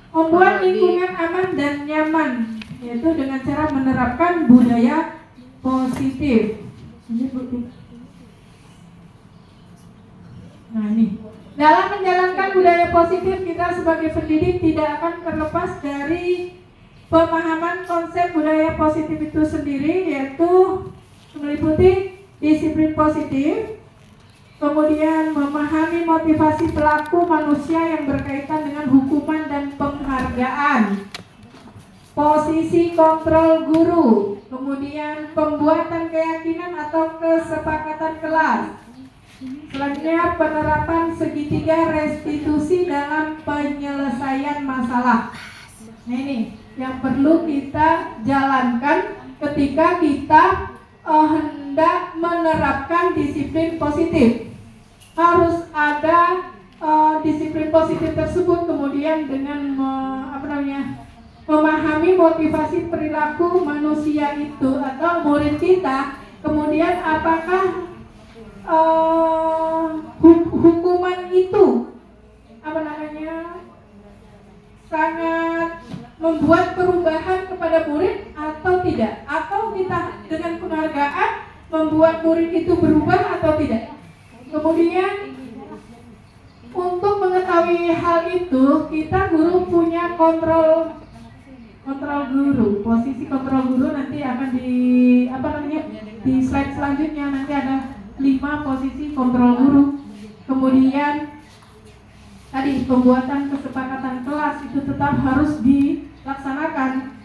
Membuat lingkungan aman dan nyaman, yaitu dengan cara menerapkan budaya positif. Nah ini, dalam menjalankan budaya positif kita sebagai pendidik tidak akan terlepas dari pemahaman konsep budaya positif itu sendiri, yaitu meliputi disiplin positif, kemudian memahami motivasi pelaku manusia yang berkaitan dengan hukuman dan penghargaan, posisi kontrol guru, kemudian pembuatan keyakinan atau kesepakatan kelas. Selanjutnya penerapan segitiga restitusi dalam penyelesaian masalah. Nah ini yang perlu kita jalankan ketika kita hendak menerapkan disiplin positif. Harus ada disiplin positif tersebut, kemudian dengan memahami motivasi perilaku manusia itu atau murid kita, kemudian apakah hukuman itu sangat membuat perubahan kepada murid atau tidak, atau kita dengan penghargaan membuat murid itu berubah atau tidak. Kemudian untuk mengetahui hal itu, kita guru punya kontrol guru. Posisi kontrol guru nanti akan di slide selanjutnya nanti ada 5 posisi kontrol guru. Kemudian tadi pembuatan kesepakatan kelas itu tetap harus dilaksanakan.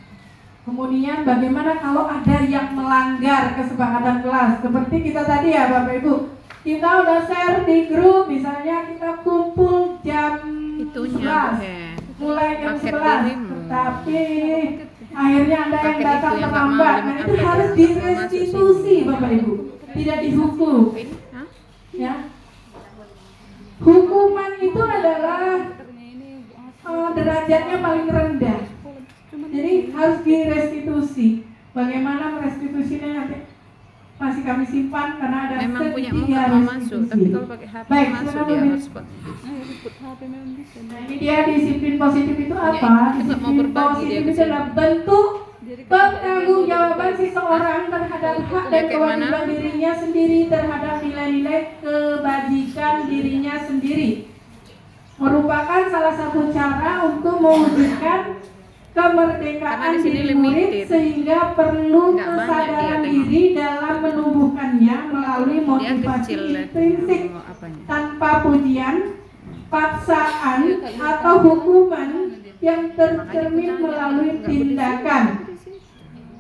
Kemudian bagaimana kalau ada yang melanggar kesepakatan kelas? Seperti kita tadi ya Bapak Ibu, kita udah share di grup, misalnya kita kumpul jam 11, mulai jam 11, tapi akhirnya ada yang datang terlambat. Nah itu harus direstitusi Bapak Ibu, tidak dihukum. Ya, hukuman itu adalah derajatnya paling rendah. Jadi harus direstitusi. Bagaimana merestitusinya nanti masih kami simpan karena ada memang punya segitiga masuk, tapi kalau pakai HP baik, masuk dia hotspot. Nah, ini dia disiplin positif itu apa? Disiplin positif itu adalah bentuk pertanggungjawaban seseorang terhadap hak dan kewajiban dirinya sendiri, terhadap nilai-nilai kebajikan dirinya sendiri. Merupakan salah satu cara untuk mewujudkan kemerdekaan diri murid, sehingga perlu kesadaran diri dalam menumbuhkannya melalui motivasi intrinsik tanpa pujian, paksaan atau hukuman yang tercermin melalui tindakan.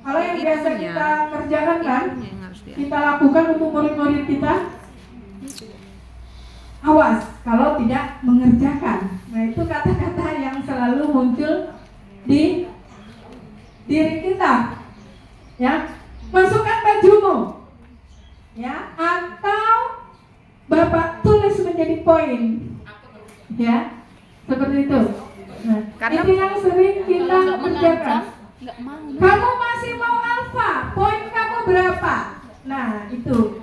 Kalau yang biasa kita kerjakan kan, kita lakukan untuk murid-murid kita, awas kalau tidak mengerjakan. Nah itu kata-kata yang selalu muncul di diri kita. Ya, masukkan bajumu. Ya, atau Bapak tulis menjadi poin. Ya, seperti itu. Nah, Karena itu yang sering kita kerjakan. nggak mau. Kamu masih mau alfa, poin kamu berapa? Nah, itu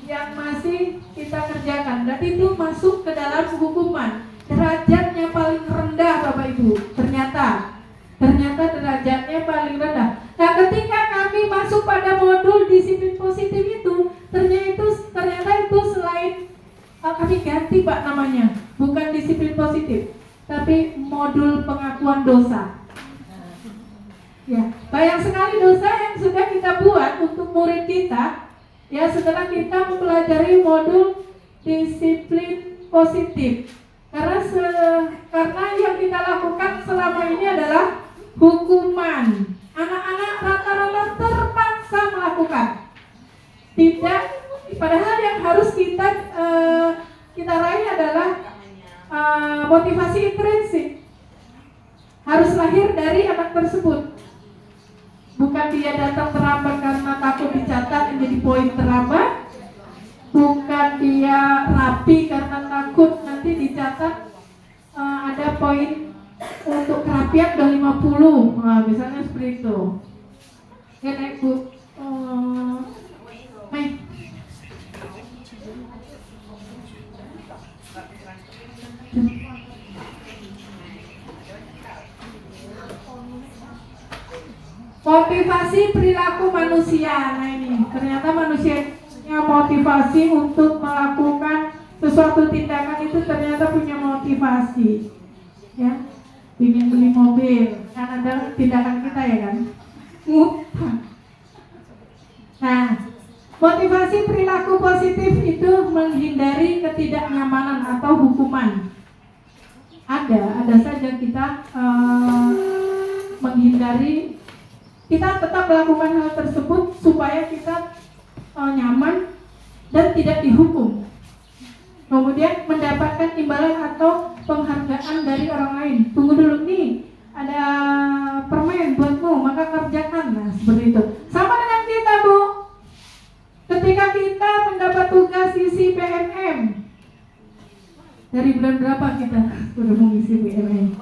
yang masih kita kerjakan. Dan itu masuk ke dalam hukuman. Derajatnya paling rendah Bapak Ibu. Ternyata derajatnya paling rendah. Nah, ketika kami masuk pada modul disiplin positif itu, ternyata itu selain kami ganti Pak namanya, bukan disiplin positif, tapi modul pengakuan dosa. Ya, banyak sekali dosa yang sudah kita buat untuk murid kita. Ya, setelah kita mempelajari modul disiplin positif. Karena yang kita lakukan selama ini adalah hukuman. Anak-anak rata-rata terpaksa melakukan. Tidak, padahal yang harus kita raih adalah motivasi intrinsik. Harus lahir dari anak tersebut. Bukan dia datang terlambat karena takut dicatat menjadi poin terlambat. Bukan dia rapi karena takut nanti dicatat ada poin untuk kerapian udah 50. Nah, misalnya seperti itu. Ya, naik Bu. Main. Motivasi perilaku manusia. Nah, ini ternyata manusianya motivasi untuk melakukan sesuatu tindakan itu ternyata punya motivasi. Ya, ingin beli mobil, kan ada tindakan kita ya kan. Nah, motivasi perilaku positif itu menghindari ketidaknyamanan atau hukuman. Ada saja kita menghindari. Kita tetap melakukan hal tersebut supaya kita nyaman dan tidak dihukum. Kemudian mendapatkan imbalan atau penghargaan dari orang lain. Tunggu dulu nih, ada permen buatmu, maka kerjakan. Nah, seperti itu. Sama dengan kita, Bu. Ketika kita mendapat tugas isi PMM, dari bulan berapa kita sudah mengisi PMM?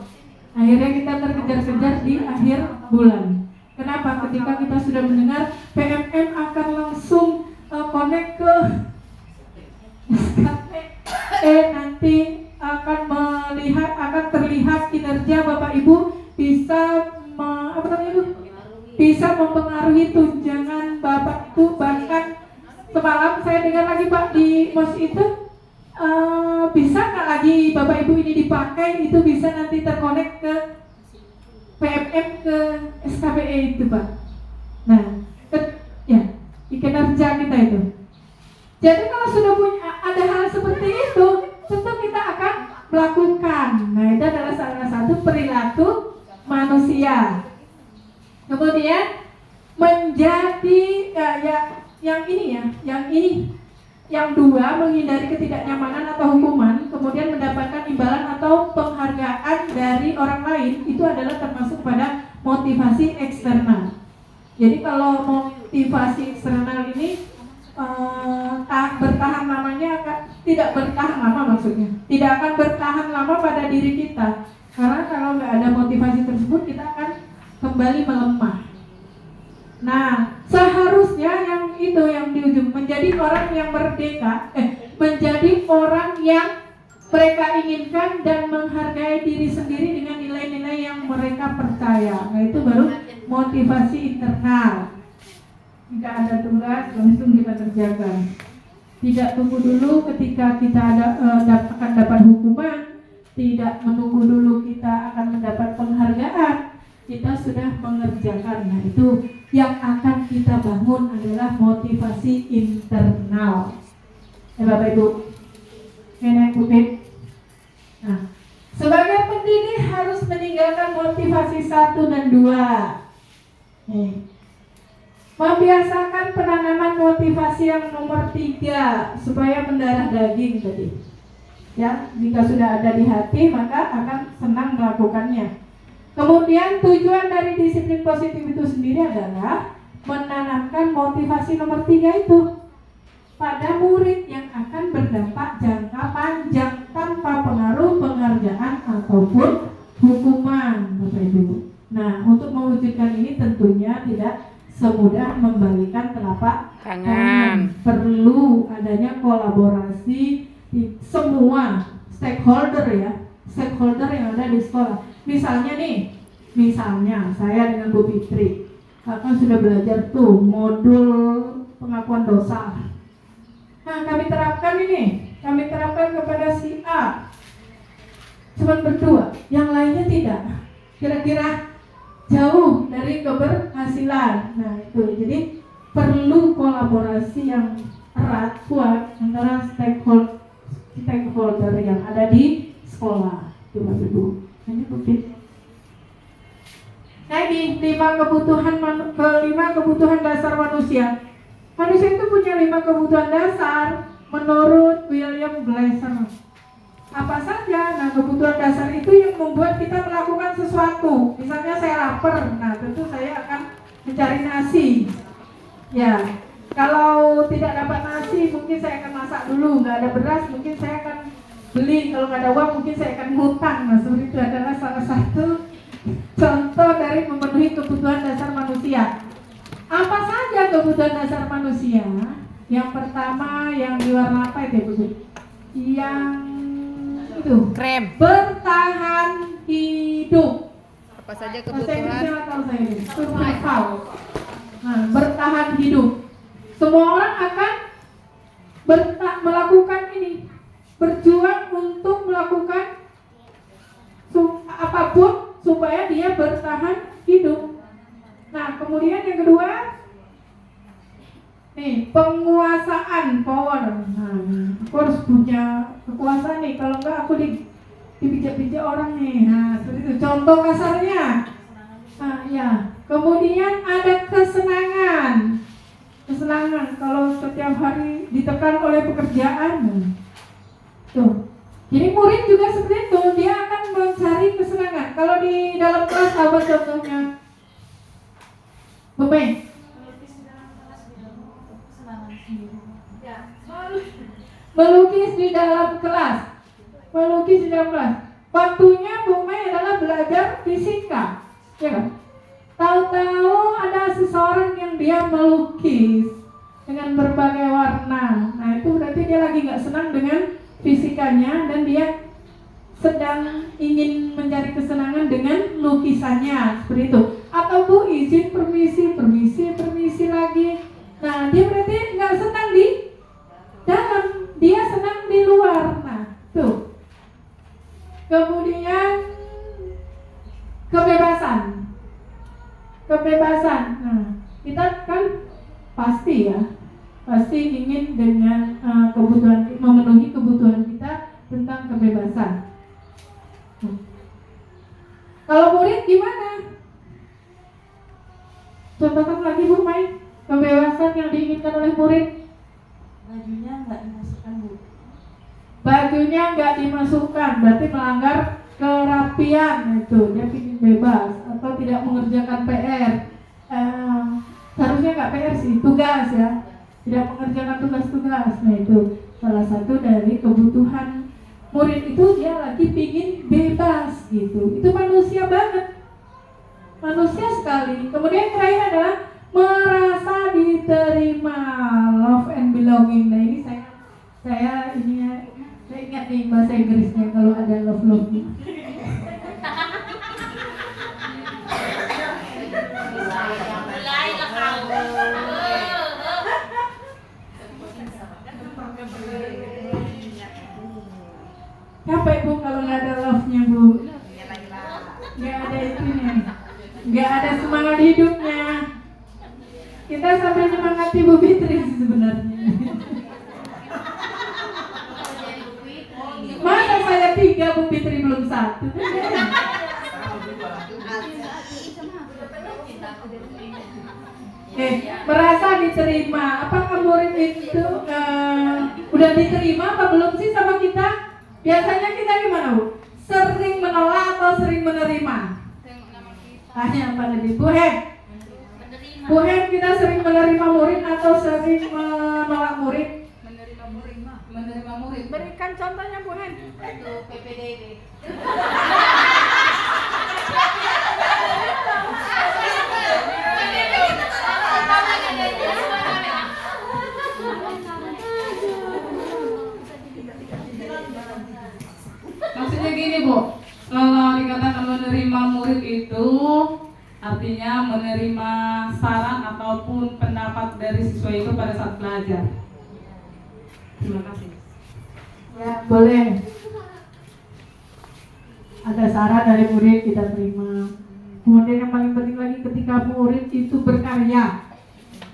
Akhirnya kita terkejar-kejar di akhir bulan. Kenapa? Ketika kita sudah mendengar PMM akan langsung connect ke SKP, nanti akan terlihat kinerja Bapak Ibu bisa bisa mempengaruhi tunjangan Bapak Ibu. Bahkan semalam saya dengar lagi Pak di MOS itu bisa nggak lagi Bapak Ibu ini dipakai, itu bisa nanti terkonek ke PMM ke SKBE itu Pak. Nah, ya, di kinerja kita itu. Jadi kalau sudah punya ada hal seperti itu, tentu kita akan melakukan. Nah, itu adalah salah satu perilaku manusia. Kemudian menjadi yang dua, menghindari ketidaknyamanan atau hukuman, kemudian mendapatkan imbalan atau penghargaan dari orang lain, itu adalah termasuk pada motivasi eksternal. Jadi kalau motivasi eksternal ini bertahan lamanya tidak bertahan lama, maksudnya tidak akan bertahan lama pada diri kita, karena kalau nggak ada motivasi tersebut kita akan kembali melemah. Nah, seharusnya yang di ujung menjadi orang yang merdeka, menjadi orang yang mereka inginkan dan menghargai diri sendiri dengan nilai-nilai yang mereka percaya. Nah, itu baru motivasi internal. Jika ada tugas, langsung kita kerjakan. Tidak tunggu dulu ketika kita akan dapat hukuman, tidak menunggu dulu kita akan mendapat penghargaan. Kita sudah mengerjakan. Nah, itu yang akan kita bangun adalah motivasi internal. Ya Bapak Ibu, nenek putih. Nah, sebagai pendidik harus meninggalkan motivasi 1 dan 2. Membiasakan penanaman motivasi yang nomor 3 supaya mendarah daging tadi. Ya, jika sudah ada di hati maka akan senang melakukannya. Kemudian tujuan dari disiplin positif itu sendiri adalah menanamkan motivasi nomor 3 itu pada murid yang akan berdampak jangka panjang tanpa pengaruh penghargaan ataupun hukuman, Bapak Ibu. Nah, untuk mewujudkan ini tentunya tidak semudah membalikan telapak tangan. Perlu adanya kolaborasi di semua stakeholder ya, stakeholder yang ada di sekolah. Misalnya saya dengan Bu Fitri kan sudah belajar tuh modul pengakuan dosa. Nah, kami terapkan kepada si A. Cuma berdua, yang lainnya tidak. Kira-kira jauh dari keberhasilan. Nah, itu jadi perlu kolaborasi yang erat kuat antara stakeholder yang ada di sekolah. Itu Ibu. Ini bukti. Nah, ini 5 kebutuhan dasar manusia. Manusia itu punya 5 kebutuhan dasar menurut William Glasser. Apa saja? Nah, kebutuhan dasar itu yang membuat kita melakukan sesuatu. Misalnya saya lapar, nah tentu saya akan mencari nasi. Ya, kalau tidak dapat nasi, mungkin saya akan masak dulu. Nggak ada beras, mungkin saya akan beli. Kalau nggak ada uang, mungkin saya akan hutang. Nah, seperti itu adalah salah satu contoh dari memenuhi kebutuhan dasar manusia. Apa saja kebutuhan dasar manusia? Yang pertama yang diwarna apa itu, Bu? Yang itu Krem. bertahan hidup. Apa saja Bahasa kebutuhan? Inggrisnya tahu saya ini, survival. Nah, bertahan hidup. Semua orang akan melakukan ini, berjuang untuk melakukan apapun supaya dia bertahan hidup. Nah, kemudian yang kedua, nih penguasaan, power. Nah, aku harus punya kekuasaan nih. Kalau enggak aku dipijak-pijak orang nih. Nah, seperti itu. Contoh kasarnya. Nah, ya. Kemudian ada kesenangan. Kesenangan kalau setiap hari ditekan oleh pekerjaan. Tuh. Jadi murid juga seperti itu. Dia akan mencari kesenangan. Kalau di dalam kelas apa contohnya? Bumeng. Melukis di dalam kelas. Melukis di dalam kelas. Waktunya Bu Mei adalah belajar fisika, ya kan? Tahu-tahu ada seseorang yang dia melukis dengan berbagai warna. Nah, itu berarti dia lagi nggak senang dengan fisikanya dan dia sedang ingin mencari kesenangan dengan lukisannya, seperti itu. Atau Bu izin permisi lagi. Nah, dia berarti nggak senang di dalam, dia senang di luar. Nah, tuh. Kemudian kebebasan. Nah, kita kan pasti ingin dengan memenuhi kebutuhan kita tentang kebebasan. Kalau murid gimana? Contohkan lagi Bu Mai, kebebasan yang diinginkan oleh murid. Bajunya nggak dimasukkan, Bu. Bajunya nggak dimasukkan, berarti melanggar kerapian itu. Dia ingin bebas atau tidak mengerjakan PR. Seharusnya nggak PR sih, tugas ya. Tidak mengerjakan tugas-tugas. Nah, itu salah satu dari kebutuhan murid itu, dia lagi pingin bebas gitu. Itu manusia banget. Manusia sekali. Kemudian terakhir adalah merasa diterima, love and belonging. Nah, ini saya ingat nih bahasa Inggrisnya kalau ada love nih. Capek Bu kalau nggak ada love-nya, Bu. Nggak ada itunya, nggak ada semangat hidupnya. Kita sampai nyemangati Bu Fitri sebenarnya. Masa saya 3, Bu Fitri belum 1. Merasa diterima. Apakah murid itu udah diterima apa belum sih sama kita? Biasanya kita gimana, Bu? Sering menolak atau sering menerima? Tanya pada di Bu Hen. Bu Hen, kita sering menerima murid atau sering menolak murid? Menerima murid. Berikan contohnya Bu Hen. Itu PPDB. Maksudnya gini Bu, kalau dikatakan menerima murid itu artinya menerima saran ataupun pendapat dari siswa itu pada saat belajar. Terima kasih. Ya, boleh. Ada saran dari murid kita terima. Kemudian yang paling penting lagi ketika murid itu berkarya.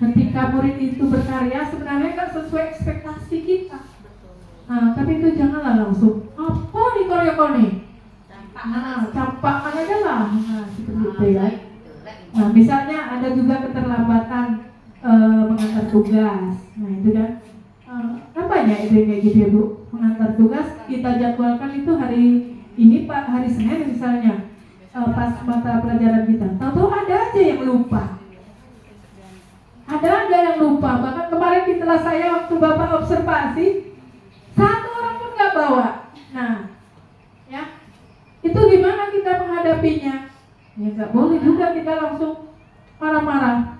Ketika murid itu berkarya sebenarnya kan sesuai ekspektasi kita. Nah, tapi itu janganlah langsung apa nih Korea nih? Campakan aja lah. Nah, seperti itu ya. Nah, misalnya ada juga keterlambatan mengantar tugas. Nah, itu kan apanya itu kayak gitu ya Bu? Mengantar tugas kita jadwalkan itu hari ini Pak, hari Senin misalnya pas mata pelajaran kita. Tahu-tahu ada aja yang lupa. Ada aja yang lupa. Bahkan kemarin di kelas saya waktu Bapak observasi, satu orang pun nggak bawa. Nah, ya itu gimana kita menghadapinya? Ya nggak boleh juga kita langsung marah-marah.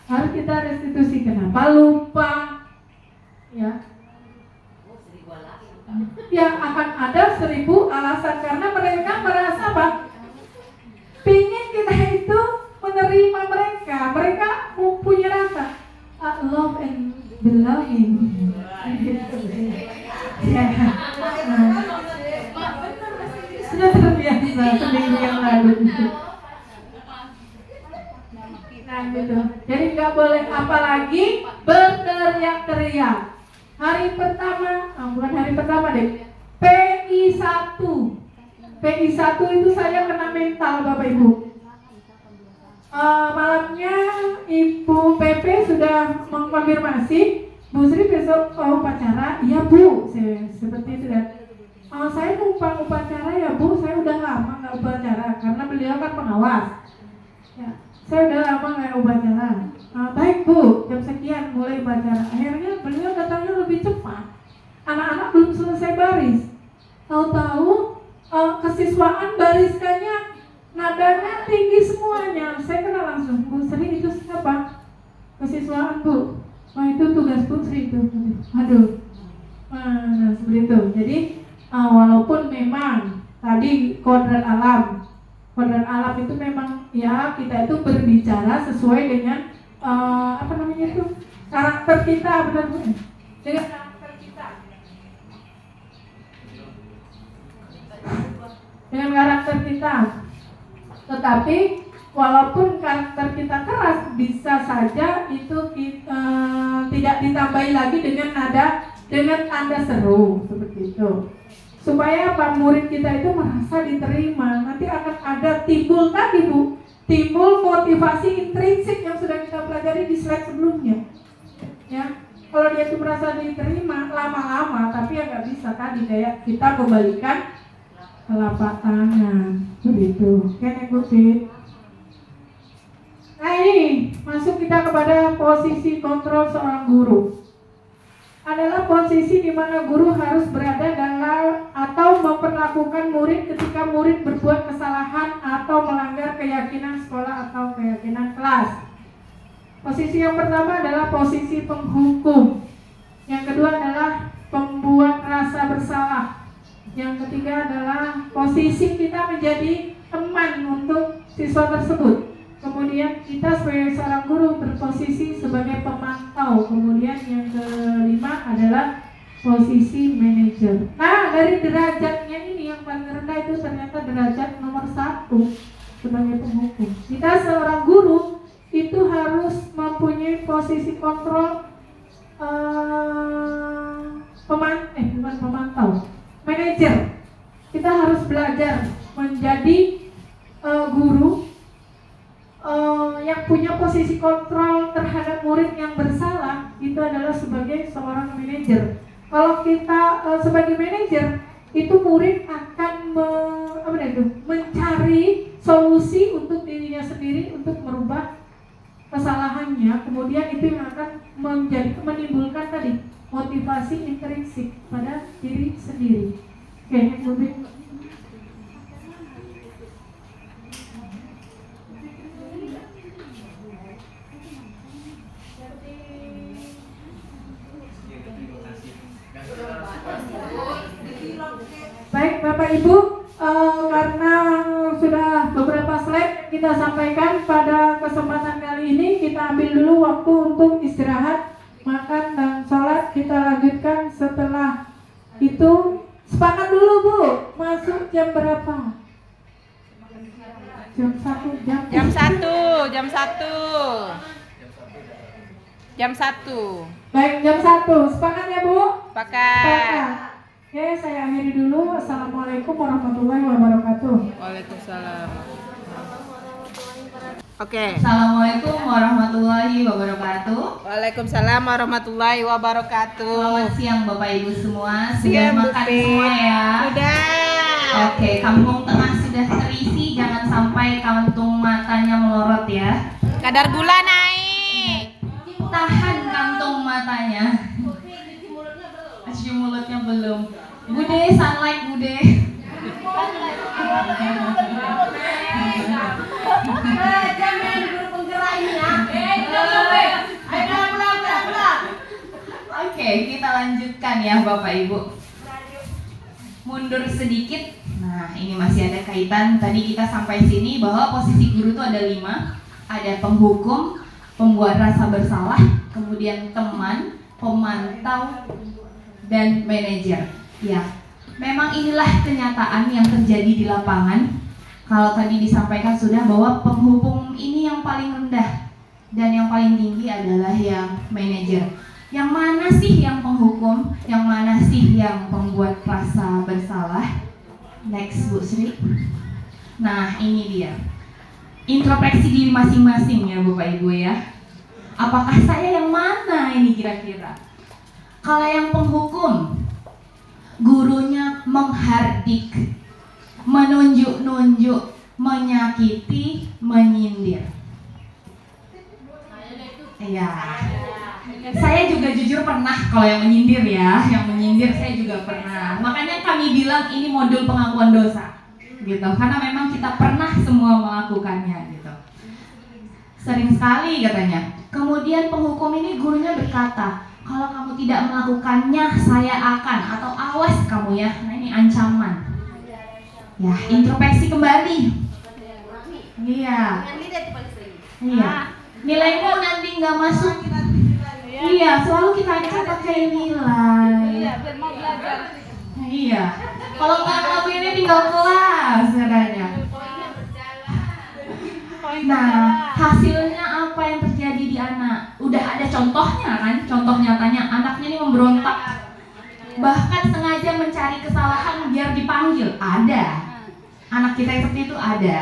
Harus kita restitusi. Kenapa lupa? Ya. Ya akan ada 1000 alasan karena mereka merasa apa? Pingin kita itu menerima mereka. Mereka punya rasa love and belonging. Ya. Nah, sudah terbiasa seminggu yang lalu. Nah gitu. Jadi nggak boleh apalagi berteriak-teriak. Hari pertama, bukan hari pertama deh. PI1 itu saya kena mental Bapak Ibu. Malamnya Ibu PP sudah mengkonfirmasi, Bu Sri besok upacara. Iya Bu, seperti itu kan. Saya numpang upacara ya Bu, saya udah lama nggak upacara karena beliau kan pengawas. Ya, saya udah lama nggak upacara. Baik Bu, jam sekian mulai upacara. Akhirnya beliau datangnya lebih cepat. Anak-anak belum selesai baris. Tahu-tahu kesiswaan bariskannya nadanya tinggi semuanya. Saya kenal langsung, Bu Sri itu siapa? Kesiswaan Bu. Wah itu tugas Bu Sri itu. Aduh. Nah seperti itu. Jadi walaupun memang tadi kodrat alam itu memang ya kita itu berbicara sesuai dengan karakter kita, benar Bu? Dengan karakter kita. Dengan karakter kita. Tetapi walaupun karakter kita keras, bisa saja itu tidak ditambahi lagi dengan tanda seru seperti itu. Supaya apa? Murid kita itu merasa diterima. Nanti akan ada timbul tadi Bu, timbul motivasi intrinsik yang sudah kita pelajari di slide sebelumnya. Ya, kalau dia itu merasa diterima lama-lama, tapi ya nggak bisa tadi kayak kita kembalikan telapak tangan begitu. Kan Ibu Sri? Nah ini masuk kita kepada posisi kontrol seorang guru. Adalah posisi di mana guru harus berada dalam atau memperlakukan murid ketika murid berbuat kesalahan atau melanggar keyakinan sekolah atau keyakinan kelas. Posisi yang pertama adalah posisi penghukum. Yang kedua adalah pembuat rasa bersalah. Yang ketiga adalah posisi kita menjadi teman untuk siswa tersebut. Kemudian kita sebagai seorang guru berposisi sebagai pemantau. Kemudian yang kelima adalah posisi manajer. Nah dari derajatnya ini yang paling rendah itu ternyata derajat nomor 1 sebagai penghukum. Kita seorang guru itu harus mempunyai posisi kontrol bukan pemantau, manajer. Kita harus belajar menjadi guru yang punya posisi kontrol terhadap murid yang bersalah. Itu adalah sebagai seorang manajer. Kalau kita sebagai manajer, itu murid akan mencari solusi untuk dirinya sendiri untuk merubah kesalahannya, kemudian itu yang akan menimbulkan tadi motivasi intrinsik pada diri sendiri. Oke, lebih baik Bapak Ibu, karena sudah beberapa slide kita sampaikan pada kesempatan kali ini, kita ambil dulu waktu untuk istirahat, makan dan sholat. Kita lanjutkan setelah itu. Sepakat dulu Bu, masuk jam berapa? Jam 1. Jam 1. Baik, jam 1. Sepakat ya Bu? Pakai. Oke, saya akhiri dulu. Assalamualaikum warahmatullahi wabarakatuh. Waalaikumsalam. Oke. Assalamualaikum warahmatullahi wabarakatuh. Waalaikumsalam warahmatullahi wabarakatuh. Selamat siang Bapak Ibu semua. Sudah Siang, Bu makan Pit. semua ya? Sudah. Oke, kampung tengah sudah terisi. Jangan sampai kantung matanya melorot ya. Kadar gula naik. Tahan kantung matanya. Cium mulutnya belum. Bude, sunlight Bude. Oke, kita lanjutkan ya Bapak Ibu. Mundur sedikit. Nah, ini masih ada kaitan. Tadi kita sampai sini bahwa posisi guru itu ada 5. Ada penghukum, pembuat rasa bersalah, kemudian teman, pemantau, dan manajer. Ya, memang inilah kenyataan yang terjadi di lapangan. Kalau tadi disampaikan sudah bahwa penghukum ini yang paling rendah dan yang paling tinggi adalah yang manajer. Yang mana sih yang penghukum? Yang mana sih yang pembuat rasa bersalah? Next Bu Sri. Nah, ini dia. Introspeksi diri masing-masing ya Bapak Ibu ya. Apakah saya yang mana ini kira-kira? Kalau yang penghukum, gurunya menghardik, menunjuk-nunjuk, menyakiti, menyindir. Iya. Saya juga jujur pernah kalau yang menyindir ya, yang menyindir saya juga pernah. Makanya kami bilang ini modul pengakuan dosa, gitu. Karena memang kita pernah semua melakukannya, gitu. Sering sekali katanya. Kemudian penghukum ini gurunya berkata, kalau kamu tidak melakukannya, saya akan, atau awas kamu ya. Nah ini ancaman. Ya, introspeksi kembali. Iya. Iya. Nilaimu nanti nggak masuk. Iya, selalu kita pakai nilai. Biar mau belajar. Iya. Kalau nggak ngelakuin ini tinggal kelas katanya. Nah, hasilnya apa yang terjadi di anak? Udah ada contohnya kan? Contoh nyatanya anaknya ini memberontak. Bahkan sengaja mencari kesalahan biar dipanggil. Ada. Anak kita yang seperti itu ada.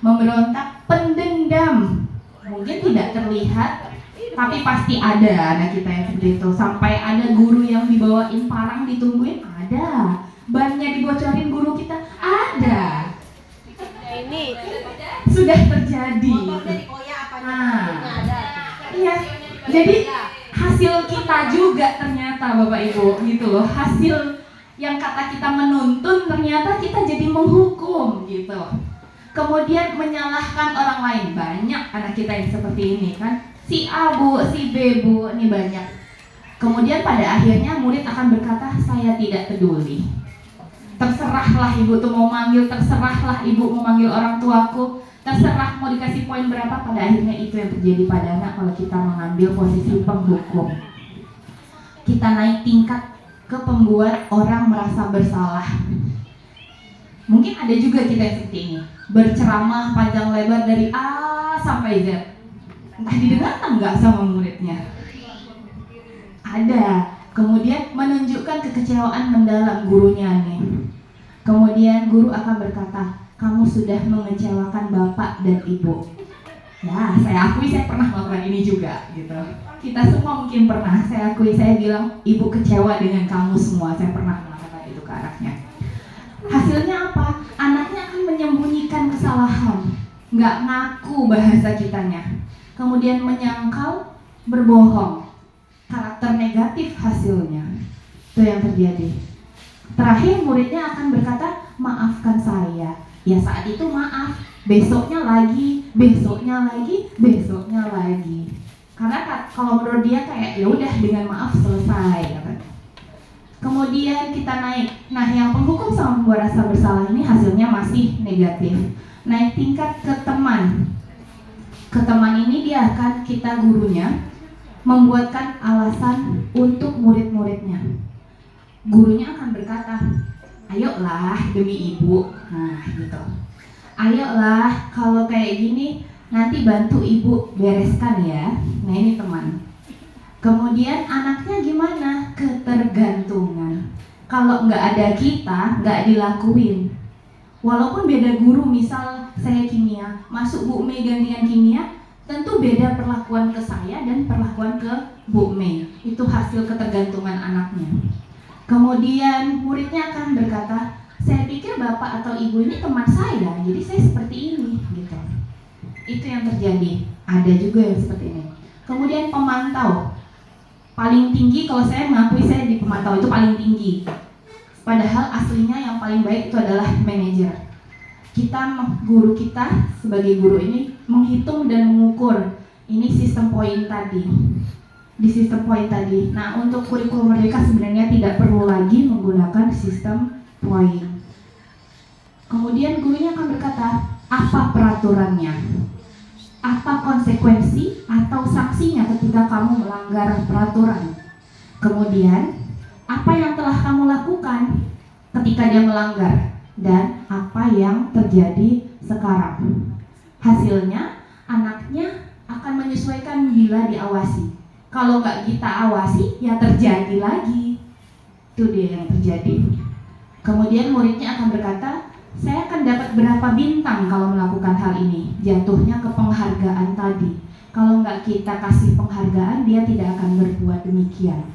Memberontak, pendendam. Mungkin tidak terlihat, tapi pasti ada anak kita yang seperti itu. Sampai ada guru yang dibawain parang ditungguin, ada. Bannya dibocorin guru kita, ada. Ini Sudah terjadi. Nah, iya. Jadi hasil kita juga ternyata Bapak Ibu gitu loh. Hasil yang kata kita menuntun ternyata kita jadi menghukum gitu. Kemudian menyalahkan orang lain. Banyak anak kita yang seperti ini kan. Si A Bu, si B Bu, ini banyak. Kemudian pada akhirnya murid akan berkata, saya tidak peduli. Terserahlah ibu tuh mau manggil, terserahlah ibu mau manggil orang tuaku, terserah mau dikasih poin berapa. Pada akhirnya itu yang terjadi pada anak kalau kita mengambil posisi penghukum. Kita naik tingkat ke pembuat orang merasa bersalah. Mungkin ada juga kita yang seperti ini, berceramah panjang lebar dari A sampai Z. Entah didengar enggak sama muridnya. Ada. Kemudian menunjukkan kekecewaan mendalam gurunya nih. Kemudian guru akan berkata, kamu sudah mengecewakan bapak dan ibu. Ya, saya akui saya pernah melakukan ini juga gitu. Kita semua mungkin pernah. Saya akui, saya bilang ibu kecewa dengan kamu semua. Saya pernah melakukan itu ke anaknya. Hasilnya apa? Anaknya akan menyembunyikan kesalahan. nggak ngaku bahasa kitanya, kemudian menyangkal, berbohong, karakter negatif hasilnya. Itu yang terjadi. Terakhir muridnya akan berkata, maafkan saya. Ya saat itu maaf, besoknya lagi, besoknya lagi, besoknya lagi. Karena kalau menurut dia kayak ya udah dengan maaf selesai. Kemudian kita naik. Nah, yang penghukum sama pembuat rasa bersalah ini hasilnya masih negatif. Naik tingkat ke teman. Ke teman ini dia akan, kita gurunya membuatkan alasan untuk murid-muridnya. Gurunya akan berkata, ayolah demi ibu. Nah gitu. Ayolah kalau kayak gini nanti bantu ibu bereskan ya. Nah ini teman. Kemudian anaknya gimana? Ketergantungan. Kalau nggak ada kita, nggak dilakuin. Walaupun beda guru, misal saya kimia, masuk Bu Mei gantian kimia, tentu beda perlakuan ke saya dan perlakuan ke Bu Mei. Itu hasil ketergantungan anaknya. Kemudian muridnya akan berkata, saya pikir bapak atau ibu ini teman saya, jadi saya seperti ini, gitu. Itu yang terjadi. Ada juga yang seperti ini. Kemudian pemantau. Paling tinggi, kalau saya mengakui saya di pemantau itu paling tinggi. Padahal aslinya yang paling baik itu adalah manajer. Guru kita sebagai guru ini menghitung dan mengukur. Ini sistem poin tadi. Di sistem poin tadi. Nah, untuk kurikulum merdeka sebenarnya tidak perlu lagi menggunakan sistem poin. Kemudian gurunya akan berkata, apa peraturannya? Apa konsekuensi atau sanksinya ketika kamu melanggar peraturan? Kemudian, apa yang telah kamu lakukan ketika dia melanggar? Dan apa yang terjadi sekarang? Hasilnya, anaknya akan menyesuaikan bila diawasi. Kalau nggak kita awasi, ya terjadi lagi. Itu dia yang terjadi. Kemudian muridnya akan berkata, saya akan dapat berapa bintang kalau melakukan hal ini. Jatuhnya ke penghargaan tadi. Kalau nggak kita kasih penghargaan, dia tidak akan berbuat demikian.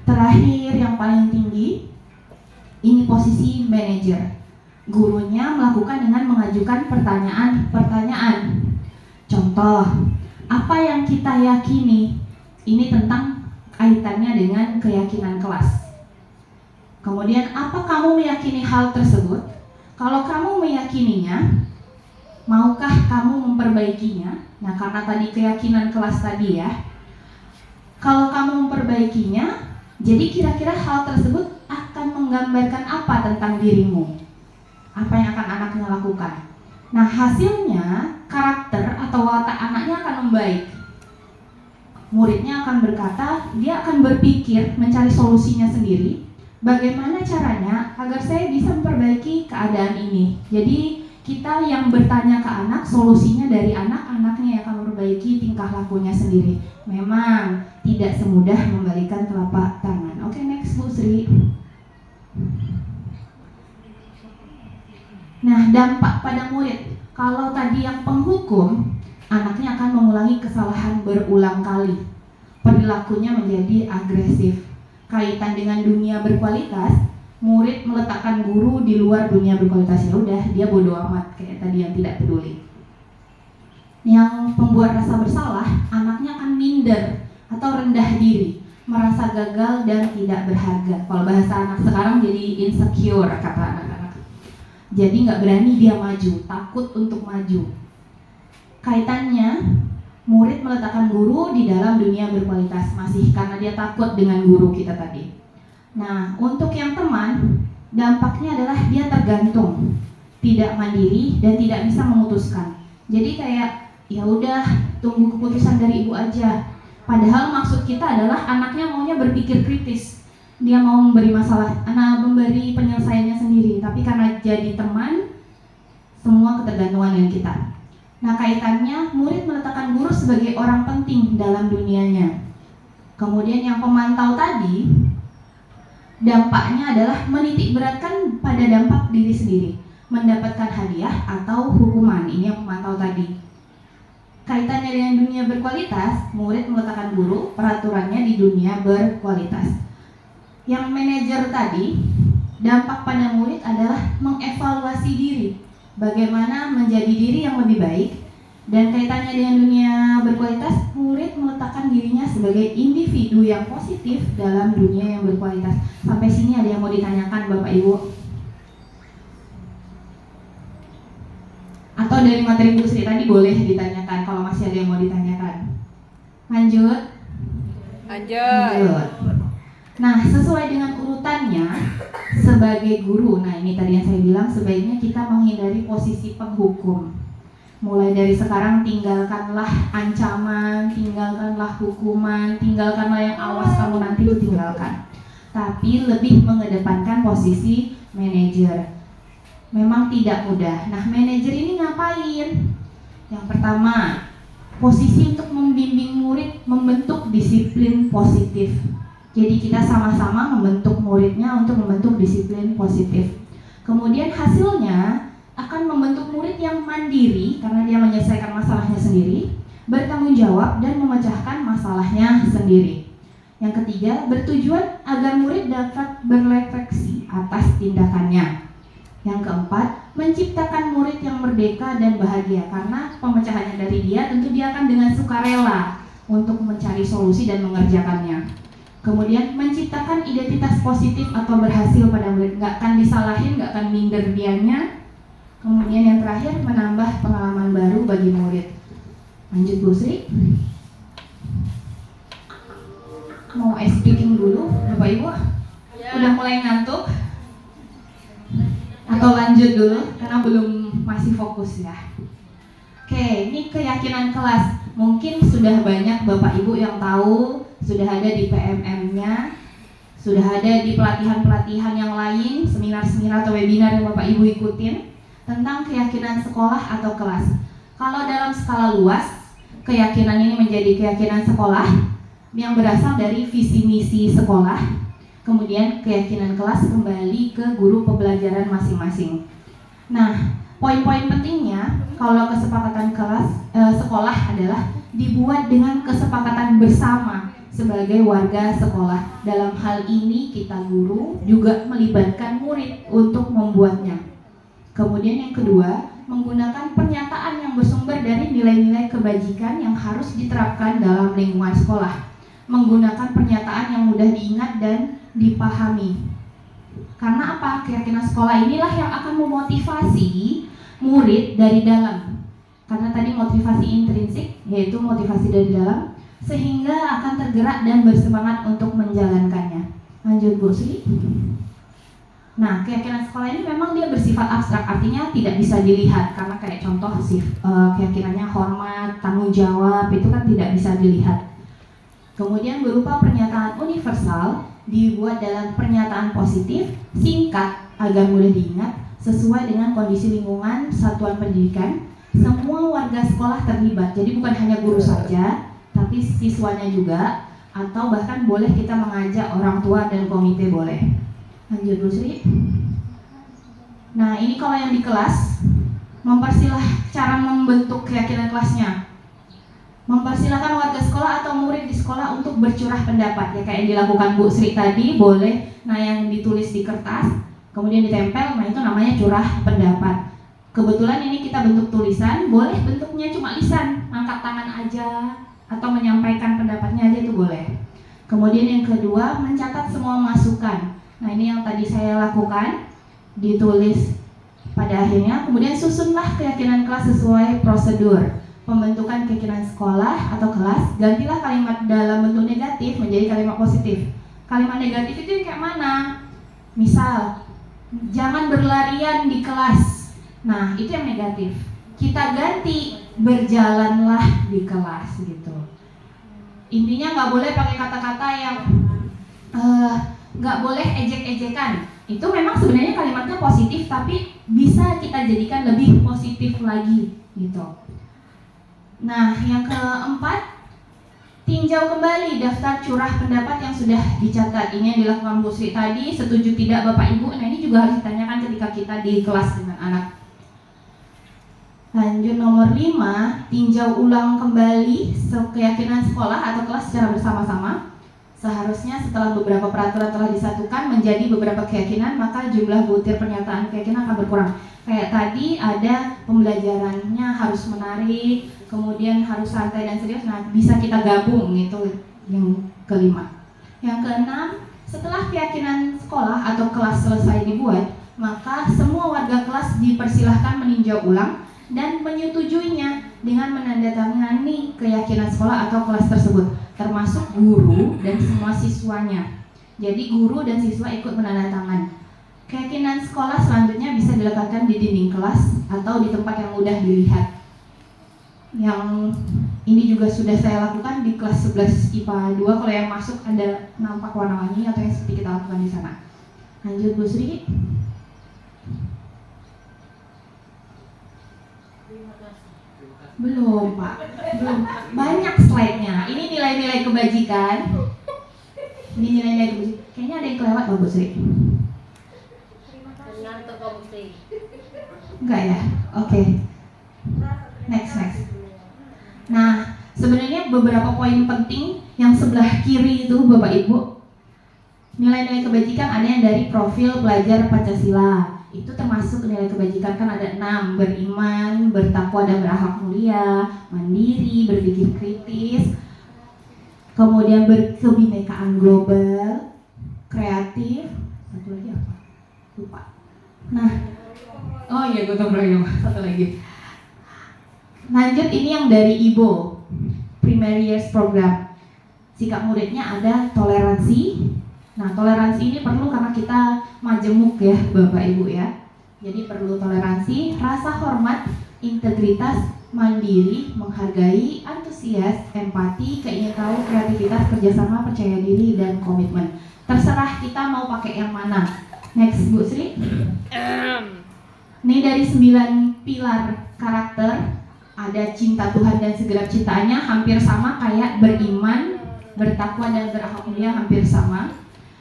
Terakhir yang paling tinggi, ini posisi manajer. Gurunya melakukan dengan mengajukan pertanyaan-pertanyaan. Contoh, apa yang kita yakini? Ini tentang kaitannya dengan keyakinan kelas. Kemudian, apa kamu meyakini hal tersebut? Kalau kamu meyakininya, maukah kamu memperbaikinya? Nah, karena tadi keyakinan kelas tadi ya. Kalau kamu memperbaikinya, jadi kira-kira hal tersebut akan menggambarkan apa tentang dirimu? Apa yang akan anaknya lakukan? Nah, hasilnya karakter atau watak anaknya akan membaik. Muridnya akan berkata, dia akan berpikir, mencari solusinya sendiri. Bagaimana caranya agar saya bisa memperbaiki keadaan ini? Jadi kita yang bertanya ke anak, solusinya dari anak, anaknya yang akan memperbaiki tingkah lakunya sendiri. Memang tidak semudah membalikan telapak tangan. Oke, next Bu Sri. Nah, dampak pada murid. Kalau tadi yang penghukum, anaknya akan mengulangi kesalahan berulang kali. Perilakunya menjadi agresif. Kaitan dengan dunia berkualitas, murid meletakkan guru di luar dunia berkualitas. Ya udah, dia bodoh amat kayak tadi yang tidak peduli. Yang pembuat rasa bersalah, anaknya akan minder atau rendah diri, merasa gagal dan tidak berharga. Kalau bahasa anak sekarang jadi insecure, kata anak-anak. Jadi nggak berani dia maju, takut untuk maju. Kaitannya, murid meletakkan guru di dalam dunia berkualitas, masih karena dia takut dengan guru kita tadi. Nah, untuk yang teman, dampaknya adalah dia tergantung, tidak mandiri dan tidak bisa memutuskan. Jadi kayak ya udah tunggu keputusan dari ibu aja. Padahal maksud kita adalah anaknya maunya berpikir kritis. Dia mau memberi memberi penyelesaiannya sendiri. Tapi karena jadi teman, semua ketergantungan dengan kita. Nah, kaitannya murid meletakkan guru sebagai orang penting dalam dunianya. Kemudian yang pemantau tadi, dampaknya adalah menitik beratkan pada dampak diri sendiri, mendapatkan hadiah atau hukuman. Ini yang pemantau tadi. Kaitannya dengan dunia berkualitas, murid meletakkan guru, peraturannya di dunia berkualitas. Yang manajer tadi, dampak pada murid adalah mengevaluasi diri, bagaimana menjadi diri yang lebih baik, dan kaitannya dengan dunia berkualitas, murid meletakkan dirinya sebagai individu yang positif dalam dunia yang berkualitas. Sampai sini ada yang mau ditanyakan Bapak Ibu? Atau dari materi Bu Sri tadi boleh ditanyakan kalau masih ada yang mau ditanyakan. Lanjut. Nah, sesuai dengan urutannya sebagai guru. Nah, ini tadi yang saya bilang, sebaiknya kita menghindari posisi penghukum. Mulai dari sekarang tinggalkanlah ancaman, tinggalkanlah hukuman, tinggalkanlah yang awas kamu nanti itu tinggalkan. Tapi lebih mengedepankan posisi manajer. Memang tidak mudah. Nah, manajer ini ngapain? Yang pertama, posisi untuk membimbing murid membentuk disiplin positif. Jadi kita sama-sama membentuk muridnya untuk membentuk disiplin positif. Kemudian hasilnya akan membentuk murid yang mandiri karena dia menyelesaikan masalahnya sendiri, bertanggung jawab dan memecahkan masalahnya sendiri. Yang ketiga, bertujuan agar murid dapat berefleksi atas tindakannya. Yang keempat, menciptakan murid yang merdeka dan bahagia karena pemecahannya dari dia, tentu dia akan dengan sukarela untuk mencari solusi dan mengerjakannya. Kemudian menciptakan identitas positif atau berhasil pada murid, nggak akan disalahin, nggak akan minder dianya. Kemudian yang terakhir, menambah pengalaman baru bagi murid. Lanjut Bu Sri. Mau ice breaking dulu Bapak Ibu? Udah mulai ngantuk? Atau lanjut dulu karena belum masih fokus ya. Oke, ini keyakinan kelas. Mungkin sudah banyak Bapak Ibu yang tahu, sudah ada di PMM-nya, sudah ada di pelatihan-pelatihan yang lain, seminar-seminar atau webinar yang Bapak Ibu ikutin tentang keyakinan sekolah atau kelas. Kalau dalam skala luas, keyakinan ini menjadi keyakinan sekolah yang berasal dari visi misi sekolah. Kemudian keyakinan kelas kembali ke guru pembelajaran masing-masing. Nah, poin-poin pentingnya kalau kesepakatan sekolah adalah dibuat dengan kesepakatan bersama sebagai warga sekolah. Dalam hal ini kita guru juga melibatkan murid untuk membuatnya. Kemudian yang kedua, menggunakan pernyataan yang bersumber dari nilai-nilai kebajikan yang harus diterapkan dalam lingkungan sekolah. Menggunakan pernyataan yang mudah diingat dan dipahami. Karena apa? Keyakinan sekolah inilah yang akan memotivasi murid dari dalam. Karena tadi motivasi intrinsik, yaitu motivasi dari dalam, sehingga akan tergerak dan bersemangat untuk menjalankannya. Lanjut Bu Sri. Nah, keyakinan sekolah ini memang dia bersifat abstrak, artinya tidak bisa dilihat. Karena kayak contoh keyakinannya hormat, tanggung jawab, itu kan tidak bisa dilihat. Kemudian berupa pernyataan universal, dibuat dalam pernyataan positif, singkat agar mudah diingat, sesuai dengan kondisi lingkungan satuan pendidikan. Semua warga sekolah terlibat, jadi bukan hanya guru saja, tapi siswanya juga, atau bahkan boleh kita mengajak orang tua dan komite boleh. Lanjut Bu Sri. Nah, ini kalau yang di kelas, mempersilahkan cara membentuk keyakinan kelasnya. Mempersilahkan warga sekolah atau murid di sekolah untuk bercurah pendapat, ya kayak yang dilakukan Bu Sri tadi, boleh. Nah, yang ditulis di kertas kemudian ditempel, nah itu namanya curah pendapat. Kebetulan ini kita bentuk tulisan, boleh bentuknya cuma lisan, angkat tangan aja atau menyampaikan pendapatnya aja itu boleh. Kemudian yang kedua, mencatat semua masukan. Nah, ini yang tadi saya lakukan, ditulis pada akhirnya. Kemudian susunlah keyakinan kelas sesuai prosedur. Pembentukan keyakinan sekolah atau kelas, gantilah kalimat dalam bentuk negatif menjadi kalimat positif. Kalimat negatif itu yang kayak mana? Misal, jangan berlarian di kelas. Nah, itu yang negatif. Kita ganti, berjalanlah di kelas gitu. Intinya nggak boleh pakai kata-kata yang nggak boleh ejek-ejekan. Itu memang sebenarnya kalimatnya positif, tapi bisa kita jadikan lebih positif lagi gitu. Nah, yang keempat, tinjau kembali daftar curah pendapat yang sudah dicatat. Ini yang dilakukan Bu Sri tadi, setuju tidak Bapak Ibu? Nah, ini juga harus ditanyakan ketika kita di kelas dengan anak. Lanjut nomor 5, tinjau ulang kembali keyakinan sekolah atau kelas secara bersama-sama. Seharusnya setelah beberapa peraturan telah disatukan menjadi beberapa keyakinan, maka jumlah butir pernyataan keyakinan akan berkurang. Kayak tadi ada pembelajarannya harus menarik, kemudian harus santai dan serius. Nah, bisa kita gabung gitu yang kelima. Yang keenam, setelah keyakinan sekolah atau kelas selesai dibuat, maka semua warga kelas dipersilahkan meninjau ulang dan menyetujuinya dengan menandatangani keyakinan sekolah atau kelas tersebut, termasuk guru dan semua siswanya. Jadi guru dan siswa ikut menandatangani. Keyakinan sekolah selanjutnya bisa diletakkan di dinding kelas atau di tempat yang mudah dilihat. Yang ini juga sudah saya lakukan di kelas 11 IPA 2. Kalau yang masuk ada nampak warna-warni atau yang seperti kita lakukan di sana. Lanjut Bu Sri. Belum Pak, belum. Banyak slide-nya. Ini nilai-nilai kebajikan. Ini nilai-nilai kebajikan. Kayaknya ada yang kelewat Pak Bu Sri. Ngantuk kamu sih. Enggak ya? Oke. Next. Nah, sebenarnya beberapa poin penting yang sebelah kiri itu Bapak Ibu. Nilai-nilai kebajikan ada yang dari profil pelajar Pancasila. Itu termasuk nilai kebajikan, kan ada 6, beriman, bertakwa dan berakhlak mulia, mandiri, berpikir kritis, kemudian berkebinekaan global, kreatif, satu lagi apa? Lupa. Nah, oh iya gotong royong, satu lagi. Lanjut, ini yang dari IBO, Primary Years Program. Sikap muridnya ada toleransi. Nah, toleransi ini perlu karena kita majemuk ya Bapak Ibu ya. Jadi perlu toleransi, rasa hormat, integritas, mandiri, menghargai, antusias, empati, keingin tahu, kreativitas, kerjasama, percaya diri, dan komitmen. Terserah kita mau pakai yang mana. Next Bu Sri. Ini dari 9 pilar karakter. Ada cinta Tuhan dan segala cintaannya, hampir sama kayak beriman, bertakwa dan berakhlak mulia, hampir sama.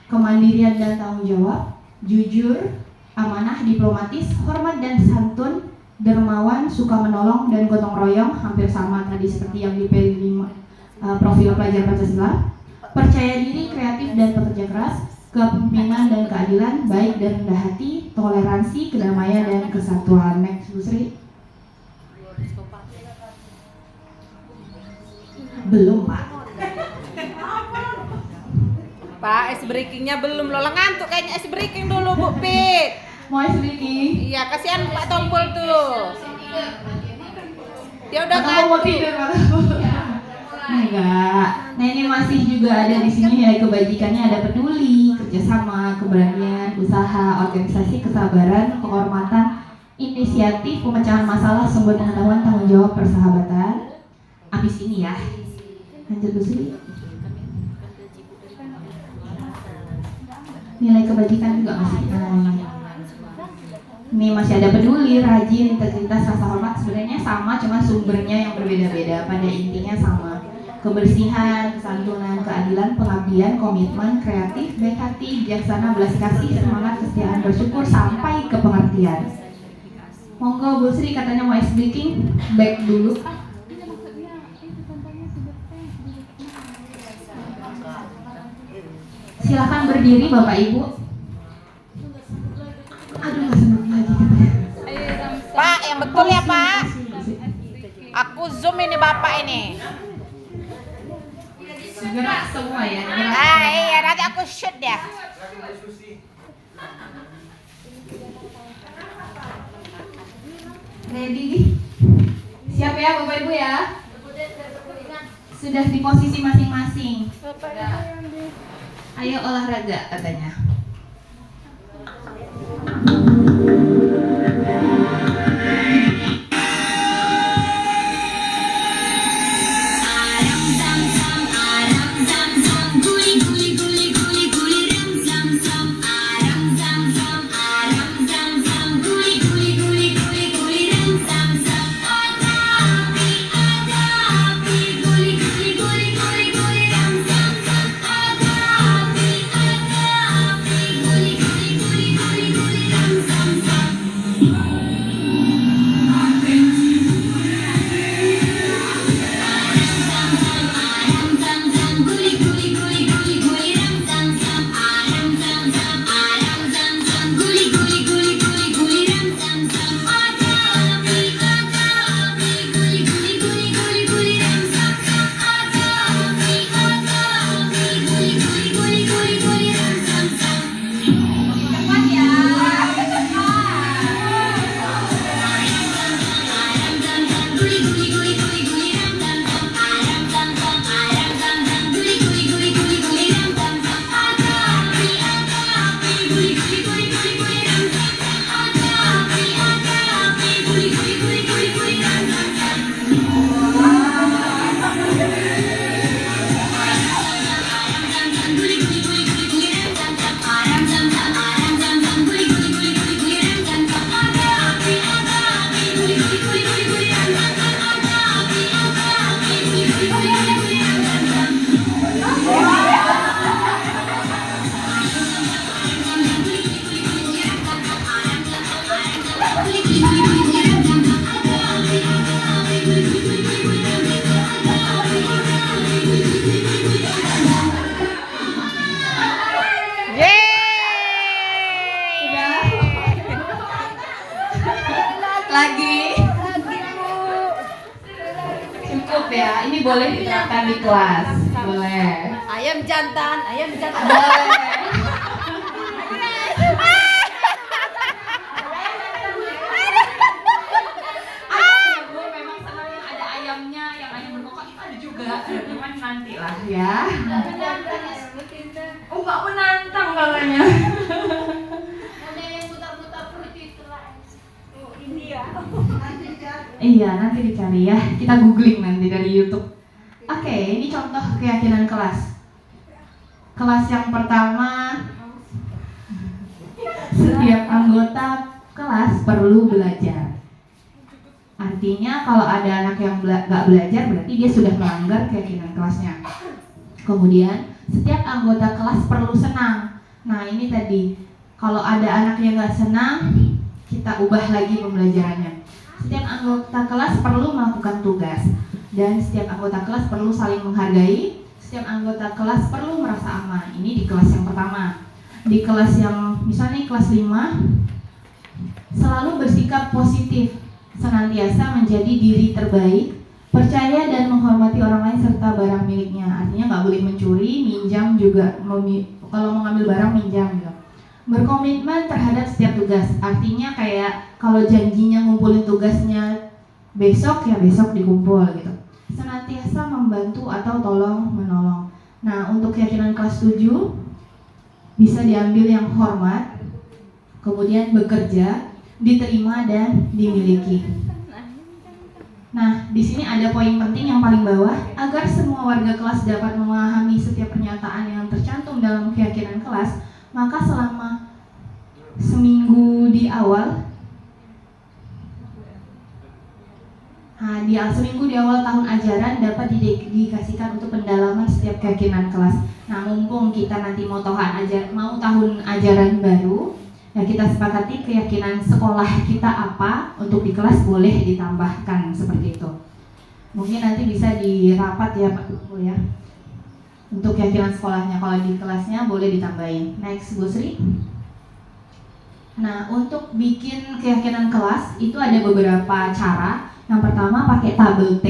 Kemandirian dan tanggung jawab, jujur, amanah, diplomatis, hormat dan santun, dermawan, suka menolong, dan gotong royong, hampir sama tadi seperti yang di P5 profil pelajar Pancasila. Percaya diri, kreatif dan pekerja keras, kepemimpinan dan keadilan, baik dan rendah hati, toleransi, kedamaian dan kesatuan. Next Bu Sri. Belum Pak. Pak, ice breakingnya belum loh. Ngantuk kayaknya ice breaking dulu Bu Pit. Mau speaking? Iya, kasihan Pak Tompul tuh. Dia udah Atau mau ngantuk. tidur enggak. Nah, ini masih juga ada di sini nilai kebajikannya, ada peduli, kerjasama, keberanian, usaha, organisasi, kesabaran, kehormatan, inisiatif, pemecahan masalah, sumber pengetahuan, tanggung jawab, persahabatan. Abis ini ya. Lanjut Bu Sri. Nilai kebajikan juga masih ini masih ada peduli, rajin, integritas, rasa hormat. Sebenarnya sama, cuma sumbernya yang berbeda-beda. Pada intinya sama. Kebersihan, kesantunan, keadilan, pengabdian, komitmen, kreatif, baik hati, bijaksana, belas kasih, semangat, kesetiaan, bersyukur, sampai ke pengertian. Monggo Bu Sri katanya mau ice breaking, back dulu. Silakan berdiri Bapak Ibu. Aduh, nggak sembuh lagi katanya. Pak, yang betul ya Pak. Aku zoom ini Bapak ini. Gerak semua ya. Gerak Ah semua. iya, nanti aku shoot ya. Ready? Siap ya Bapak Ibu ya? Sudah di posisi masing-masing. Ayo olahraga katanya. makan di kelas. Boleh. Ayam jantan. Boleh. Bu, memang senang yang ada ayamnya, yang ayam berkokok itu ada juga. Cuman nanti lah ya. Oh, nggak menantang katanya. Iya, nanti dicari ya. Kita googling nanti dari YouTube. Oke, ini contoh keyakinan kelas. Kelas yang pertama, setiap anggota kelas perlu belajar. Artinya kalau ada anak yang nggak belajar, berarti dia sudah melanggar keyakinan kelasnya. Kemudian, setiap anggota kelas perlu senang. Nah, ini tadi, kalau ada anak yang nggak senang, kita ubah lagi pembelajarannya. Setiap anggota kelas perlu melakukan tugas, dan setiap anggota kelas perlu saling menghargai. Setiap anggota kelas perlu merasa aman. Ini di kelas yang pertama. Di kelas yang misalnya kelas 5, selalu bersikap positif, senantiasa menjadi diri terbaik, percaya dan menghormati orang lain serta barang miliknya. Artinya nggak boleh mencuri, minjam juga, kalau mau ngambil barang minjam gitu. Berkomitmen terhadap setiap tugas. Artinya kayak kalau janjinya ngumpulin tugasnya besok, ya besok dikumpul gitu. Senantiasa membantu atau tolong menolong. Nah, untuk keyakinan kelas 7 bisa diambil yang hormat, kemudian bekerja, diterima dan dimiliki. Nah, di sini ada poin penting yang paling bawah, agar semua warga kelas dapat memahami setiap pernyataan yang tercantum dalam keyakinan kelas, maka selama seminggu di awal seminggu di awal tahun ajaran dapat dikasihkan untuk pendalaman setiap keyakinan kelas. Nah, mumpung kita nanti mau tahun ajaran baru, ya kita sepakati keyakinan sekolah kita apa, untuk di kelas boleh ditambahkan seperti itu. Mungkin nanti bisa dirapat ya Pak Bu ya. Untuk keyakinan sekolahnya, kalau di kelasnya boleh ditambahin. Next, Bu Sri. Nah, untuk bikin keyakinan kelas itu ada beberapa cara. Yang pertama pakai tabel T.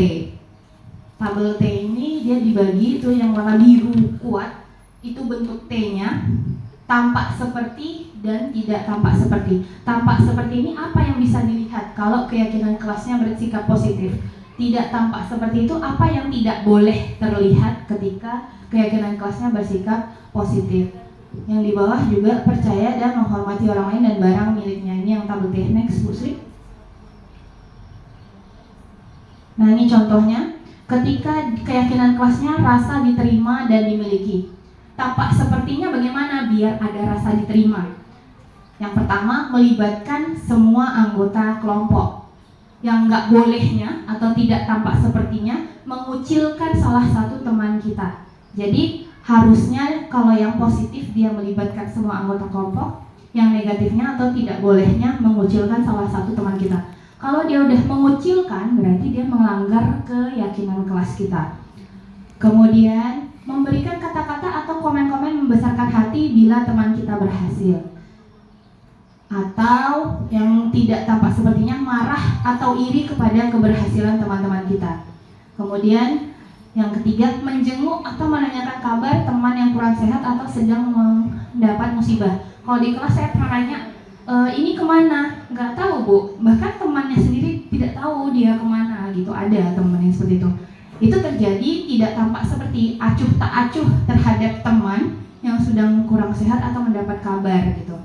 Tabel T ini dia dibagi, itu yang warna biru kuat, itu bentuk T-nya tampak seperti dan tidak tampak seperti. Tampak seperti ini apa yang bisa dilihat kalau keyakinan kelasnya bersikap positif. Tidak tampak seperti itu apa yang tidak boleh terlihat ketika keyakinan kelasnya bersikap positif. Yang di bawah juga percaya dan menghormati orang lain dan barang miliknya. Ini yang tabel T. Next, Bu Sri. Nah, ini contohnya. Ketika keyakinan kelasnya rasa diterima dan dimiliki. Tampak sepertinya bagaimana biar ada rasa diterima? Yang pertama, melibatkan semua anggota kelompok. Yang nggak bolehnya atau tidak tampak sepertinya, mengucilkan salah satu teman kita. Jadi harusnya kalau yang positif dia melibatkan semua anggota kelompok, yang negatifnya atau tidak bolehnya mengucilkan salah satu teman kita. Kalau dia udah mengucilkan, berarti dia melanggar keyakinan kelas kita. Kemudian memberikan kata-kata atau komen-komen membesarkan hati bila teman kita berhasil. Atau yang tidak tampak sepertinya marah atau iri kepada keberhasilan teman-teman kita. Kemudian yang ketiga, menjenguk atau menanyakan kabar teman yang kurang sehat atau sedang mendapat musibah. Kalau di kelas saya pernah nanya, ini kemana? Nggak tahu Bu, bahkan temannya sendiri tidak tahu dia kemana gitu. Ada teman yang seperti itu. Itu terjadi tidak tampak seperti acuh tak acuh terhadap teman yang sedang kurang sehat atau mendapat kabar gitu.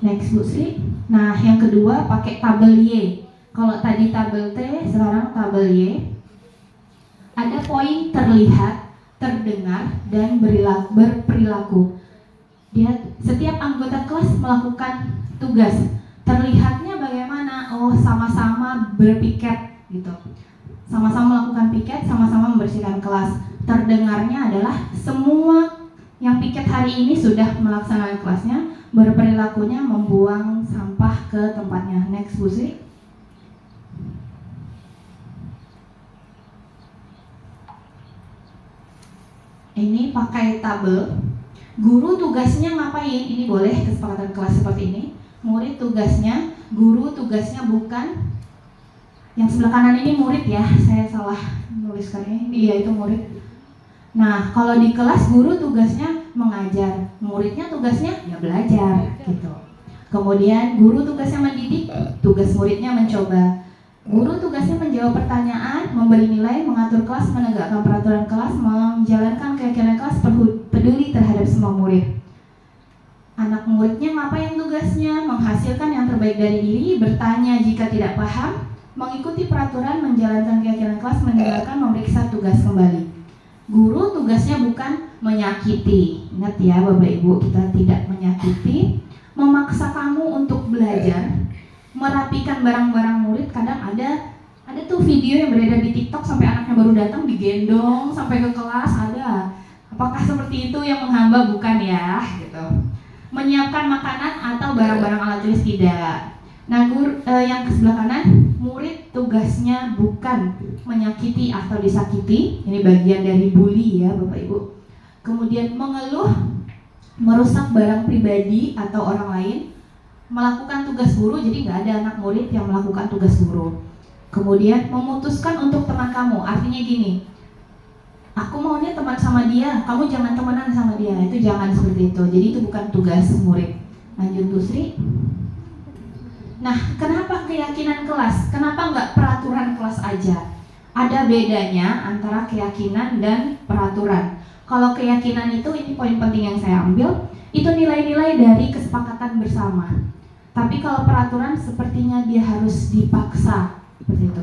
Next, Bu Sri. Nah, yang kedua pakai tabel Y. Kalau tadi tabel T, sekarang tabel Y. Ada poin terlihat, terdengar, dan berperilaku. Setiap anggota kelas melakukan tugas. Terlihatnya bagaimana? Oh, sama-sama berpiket gitu. Sama-sama melakukan piket, sama-sama membersihkan kelas. Terdengarnya adalah semua yang piket hari ini sudah melaksanakan kelasnya. Berperilakunya membuang sampah ke tempatnya. Next, Bu Sri. Ini pakai tabel. Guru tugasnya ngapain? Ini boleh kesepakatan kelas seperti ini. Murid tugasnya, guru tugasnya bukan Yang sebelah kanan ini murid ya, saya salah nuliskannya. Iya, itu murid. Nah, kalau di kelas guru tugasnya mengajar, muridnya tugasnya ya belajar gitu. Kemudian guru tugasnya mendidik, tugas muridnya mencoba. Guru tugasnya menjawab pertanyaan, memberi nilai, mengatur kelas, menegakkan peraturan kelas, menjalankan keyakinan kelas, peduli terhadap semua murid. Anak muridnya ngapain tugasnya? Menghasilkan yang terbaik dari diri, bertanya jika tidak paham, mengikuti peraturan, menjalankan keyakinan kelas, mendengarkan, memeriksa tugas kembali. Guru tugasnya bukan menyakiti. Ingat ya Bapak Ibu, kita tidak menyakiti, memaksa kamu untuk belajar, merapikan barang-barang murid. Kadang ada tuh video yang beredar di TikTok sampai anaknya baru datang digendong sampai ke kelas, ada. Apakah seperti itu yang menghamba? Bukan ya, gitu. Menyiapkan makanan atau barang-barang alat tulis, tidak. Nah, yang ke sebelah kanan, murid tugasnya bukan menyakiti atau disakiti. Ini bagian dari bully ya Bapak Ibu. Kemudian mengeluh, merusak barang pribadi atau orang lain, melakukan tugas guru. Jadi nggak ada anak murid yang melakukan tugas guru. Kemudian memutuskan untuk teman kamu, artinya gini, aku maunya teman sama dia, kamu jangan temenan sama dia. Itu jangan seperti itu. Jadi itu bukan tugas murid. Lanjut Bu Sri. Nah, kenapa keyakinan kelas? Kenapa nggak peraturan kelas aja? Ada bedanya antara keyakinan dan peraturan. Kalau keyakinan itu, ini poin penting yang saya ambil, itu nilai-nilai dari kesepakatan bersama. Tapi kalau peraturan sepertinya dia harus dipaksa, seperti itu.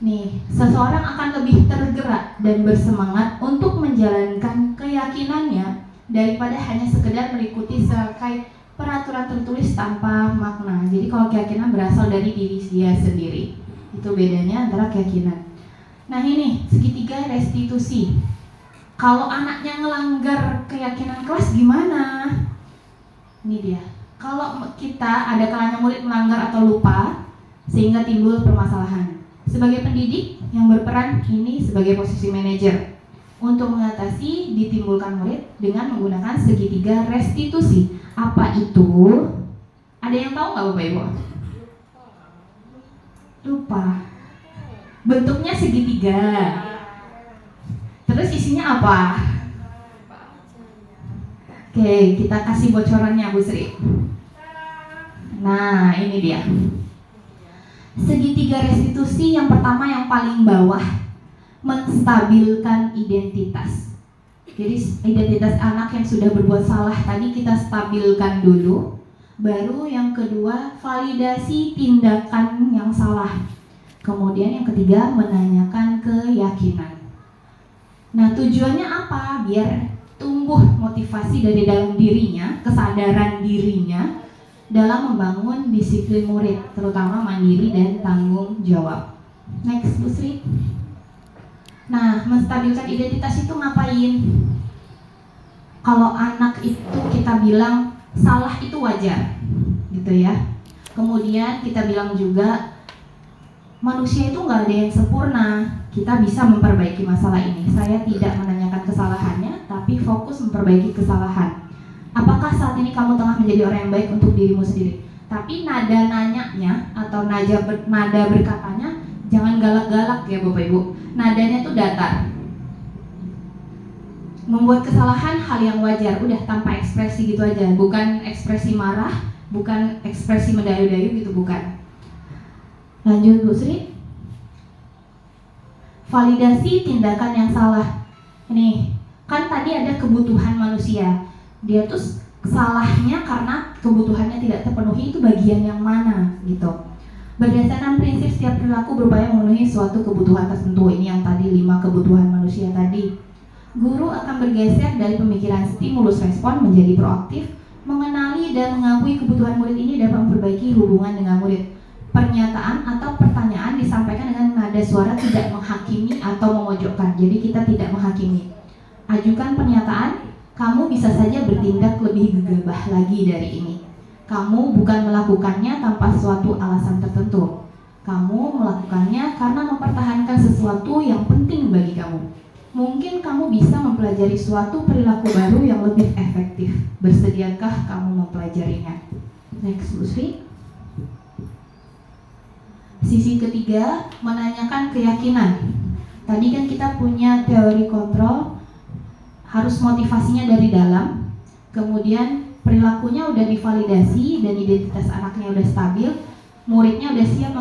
Nih, seseorang akan lebih tergerak dan bersemangat untuk menjalankan keyakinannya daripada hanya sekedar mengikuti serangkai peraturan tertulis tanpa makna. Jadi kalau keyakinan berasal dari diri dia sendiri, itu bedanya antara keyakinan. Nah ini, segitiga restitusi. Kalau anaknya ngelanggar keyakinan kelas gimana? Ini dia. Kalau kita ada kalanya murid melanggar atau lupa, sehingga timbul permasalahan. Sebagai pendidik yang berperan ini sebagai posisi manajer untuk mengatasi ditimbulkan murid dengan menggunakan segitiga restitusi. Apa itu? Ada yang tahu nggak Bapak Ibu? Lupa. Bentuknya segitiga. Terus isinya apa? Oke, kita kasih bocorannya Bu Sri. Nah, ini dia. Segitiga restitusi yang pertama yang paling bawah, menstabilkan identitas. Jadi identitas anak yang sudah berbuat salah tadi kita stabilkan dulu. Baru yang kedua, validasi tindakan yang salah. Kemudian yang ketiga, menanyakan keyakinan. Nah, tujuannya apa? Biar tumbuh motivasi dari dalam dirinya, kesadaran dirinya dalam membangun disiplin murid, terutama mandiri dan tanggung jawab. Next, Bu Sri. Nah, menstabilkan identitas itu ngapain? Kalau anak itu kita bilang salah itu wajar, gitu ya. Kemudian kita bilang juga manusia itu nggak ada yang sempurna. Kita bisa memperbaiki masalah ini. Saya tidak menanyakan kesalahannya, tapi fokus memperbaiki kesalahan. Apakah saat ini kamu tengah menjadi orang yang baik untuk dirimu sendiri? Tapi nada nanyanya atau nada berkatanya jangan galak-galak ya Bapak Ibu. Nadanya tuh datar. Membuat kesalahan hal yang wajar, udah tanpa ekspresi gitu aja. Bukan ekspresi marah, bukan ekspresi mendayu-dayu gitu, bukan. Lanjut Bu Sri. Validasi tindakan yang salah. Nih, kan tadi ada kebutuhan manusia. Dia tuh salahnya karena kebutuhannya tidak terpenuhi, itu bagian yang mana gitu. Berdasarkan prinsip setiap perilaku berupaya memenuhi suatu kebutuhan tertentu. Ini yang tadi 5 kebutuhan manusia tadi. Guru akan bergeser dari pemikiran stimulus respon menjadi proaktif, mengenali dan mengakui kebutuhan murid ini dapat memperbaiki hubungan dengan murid. Pernyataan atau pertanyaan disampaikan dengan nada suara tidak menghakimi atau memojokkan. Jadi kita tidak menghakimi. Ajukan pernyataan, kamu bisa saja bertindak lebih gegabah lagi dari ini. Kamu bukan melakukannya tanpa suatu alasan tertentu. Kamu melakukannya karena mempertahankan sesuatu yang penting bagi kamu. Mungkin kamu bisa mempelajari suatu perilaku baru yang lebih efektif. Bersediakah kamu mempelajarinya? Next, Bu Sri. Sisi ketiga, menanyakan keyakinan. Tadi kan kita punya teori kontrol, harus motivasinya dari dalam, kemudian perilakunya udah divalidasi dan identitas anaknya udah stabil, muridnya udah siap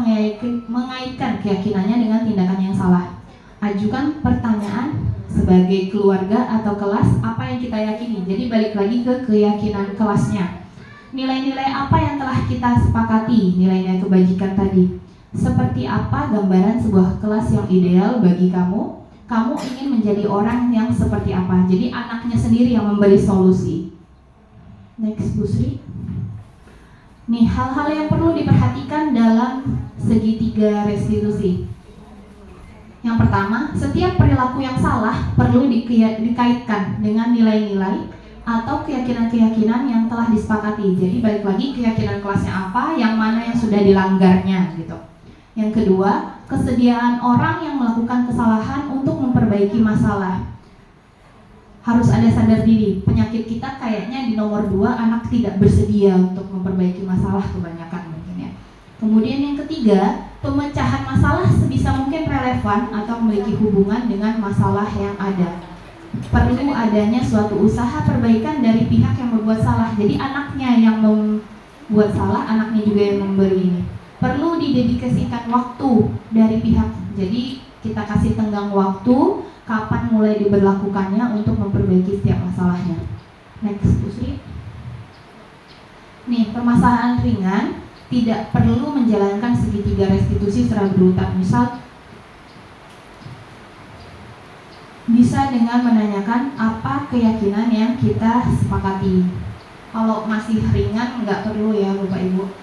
mengaitkan keyakinannya dengan tindakan yang salah. Ajukan pertanyaan sebagai keluarga atau kelas, apa yang kita yakini. Jadi balik lagi ke keyakinan kelasnya. Nilai-nilai apa yang telah kita sepakati, nilai-nilai kebajikan tadi. Seperti apa gambaran sebuah kelas yang ideal bagi kamu? Kamu ingin menjadi orang yang seperti apa? Jadi anaknya sendiri yang memberi solusi. Next, Bu Sri. Nih, hal-hal yang perlu diperhatikan dalam segitiga restitusi. Yang pertama, setiap perilaku yang salah perlu dikaitkan dengan nilai-nilai atau keyakinan-keyakinan yang telah disepakati. Jadi balik lagi, keyakinan kelasnya apa, yang mana yang sudah dilanggarnya gitu. Yang kedua, kesediaan orang yang melakukan kesalahan untuk memperbaiki masalah. Harus ada sadar diri. Penyakit kita kayaknya di nomor 2, anak tidak bersedia untuk memperbaiki masalah kebanyakan mungkin ya. Kemudian yang ketiga, pemecahan masalah sebisa mungkin relevan atau memiliki hubungan dengan masalah yang ada. Perlu adanya suatu usaha perbaikan dari pihak yang berbuat salah. Jadi anaknya yang membuat salah, anaknya juga yang memberi ini. Perlu didedikasikan waktu dari pihak. Jadi kita kasih tenggang waktu kapan mulai diberlakukannya untuk memperbaiki setiap masalahnya. Next, Bu Sri. Nih, permasalahan ringan tidak perlu menjalankan segitiga restitusi secara berurutan. Misal, bisa dengan menanyakan apa keyakinan yang kita sepakati. Kalau masih ringan nggak perlu ya Bapak Ibu.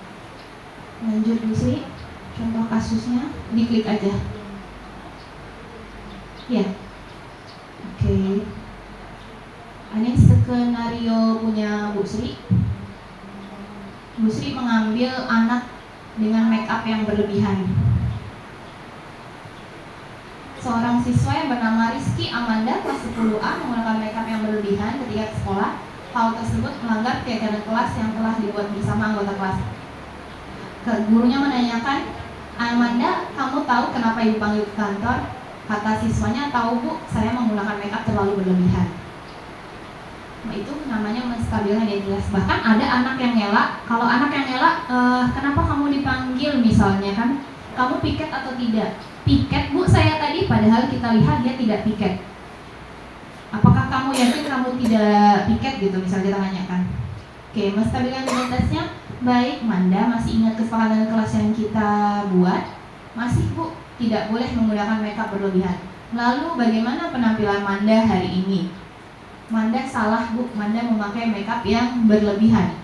Lanjut Bu Sri, contoh kasusnya diklik aja. Ya, oke. Ini skenario punya Bu Sri. Bu Sri mengambil anak dengan make up yang berlebihan. Seorang siswa yang bernama Rizky Amanda kelas 10A menggunakan make up yang berlebihan ketika ke sekolah. Hal tersebut melanggar keyakinan kelas yang telah dibuat bersama anggota kelas. Gurunya menanyakan, Amanda, kamu tahu kenapa ibu panggil ke kantor? Kata siswanya, tahu Bu, saya menggunakan make up terlalu berlebihan. Nah, itu namanya menstabilkan identitas. Bahkan ada anak yang ngelak. Kalau anak yang ngelak, kenapa kamu dipanggil misalnya kan? Kamu piket atau tidak? Piket Bu, saya tadi, padahal kita lihat dia tidak piket. Apakah kamu yakin kamu tidak piket gitu, misalnya kita tanyakan. Oke, menstabilkan identitasnya. Baik, Manda masih ingat kesepakatan kelas yang kita buat? Masih Bu, tidak boleh menggunakan makeup berlebihan. Lalu bagaimana penampilan Manda hari ini? Manda salah Bu, Manda memakai makeup yang berlebihan.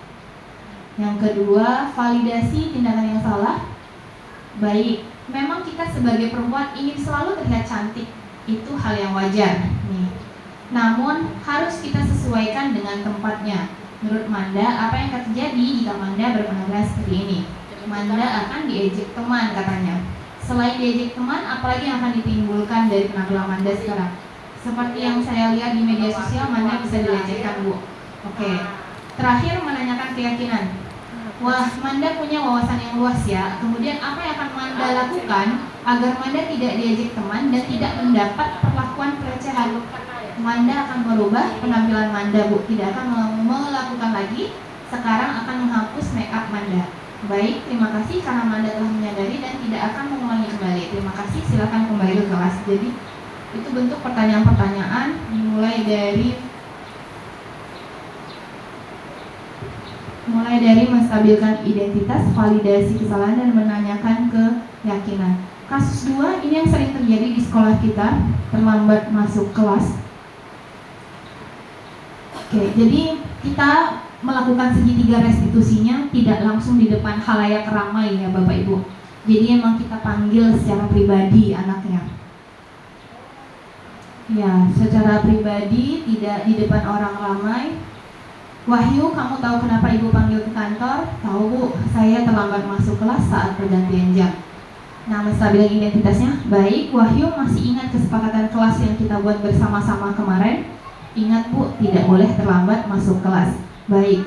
Yang kedua, validasi tindakan yang salah. Baik, memang kita sebagai perempuan ingin selalu terlihat cantik. Itu hal yang wajar nih. Namun harus kita sesuaikan dengan tempatnya. Menurut Manda, apa yang akan terjadi jika Manda berpenampilan seperti ini? Manda akan diejek teman katanya. Selain diejek teman, apalagi yang akan ditimbulkan dari penampilan Manda sekarang? Seperti yang saya lihat di media sosial, Manda bisa dilecehkan Bu. Oke. Terakhir, menanyakan keyakinan. Wah, Manda punya wawasan yang luas ya. Kemudian apa yang akan Manda lakukan agar Manda tidak diejek teman dan tidak mendapat perlakuan pelecehan? Manda akan merubah penampilan Manda Bu, tidak akan melakukan lagi. Sekarang akan menghapus make up Manda. Baik, terima kasih karena Manda telah menyadari dan tidak akan mengulangi kembali. Terima kasih, silakan kembali ke kelas. Jadi itu bentuk pertanyaan-pertanyaan dimulai dari menstabilkan identitas, validasi kesalahan dan menanyakan keyakinan. Kasus 2 ini yang sering terjadi di sekolah kita, terlambat masuk kelas. Oke, jadi kita melakukan segitiga restitusinya tidak langsung di depan khalayak ramai ya Bapak Ibu. Jadi emang kita panggil secara pribadi anaknya. Ya, secara pribadi, tidak di depan orang ramai. Wahyu, kamu tahu kenapa Ibu panggil ke kantor? Tahu Bu, saya terlambat masuk kelas saat pergantian jam. Nah, menstabilkan identitasnya. Baik, Wahyu masih ingat kesepakatan kelas yang kita buat bersama-sama kemarin? Ingat Bu, tidak boleh terlambat masuk kelas. Baik,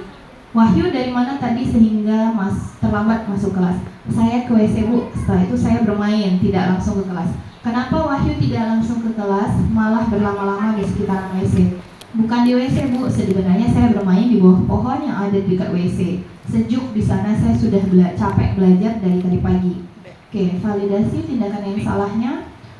Wahyu dari mana tadi sehingga terlambat masuk kelas? Saya ke WC Bu, setelah itu saya bermain, tidak langsung ke kelas. Kenapa Wahyu tidak langsung ke kelas, malah berlama-lama di sekitaran WC? Bukan di WC Bu, sebenarnya saya bermain di bawah pohon yang ada di dekat WC. Sejuk di sana, saya sudah capek belajar dari tadi pagi. Oke, validasi tindakan yang salahnya.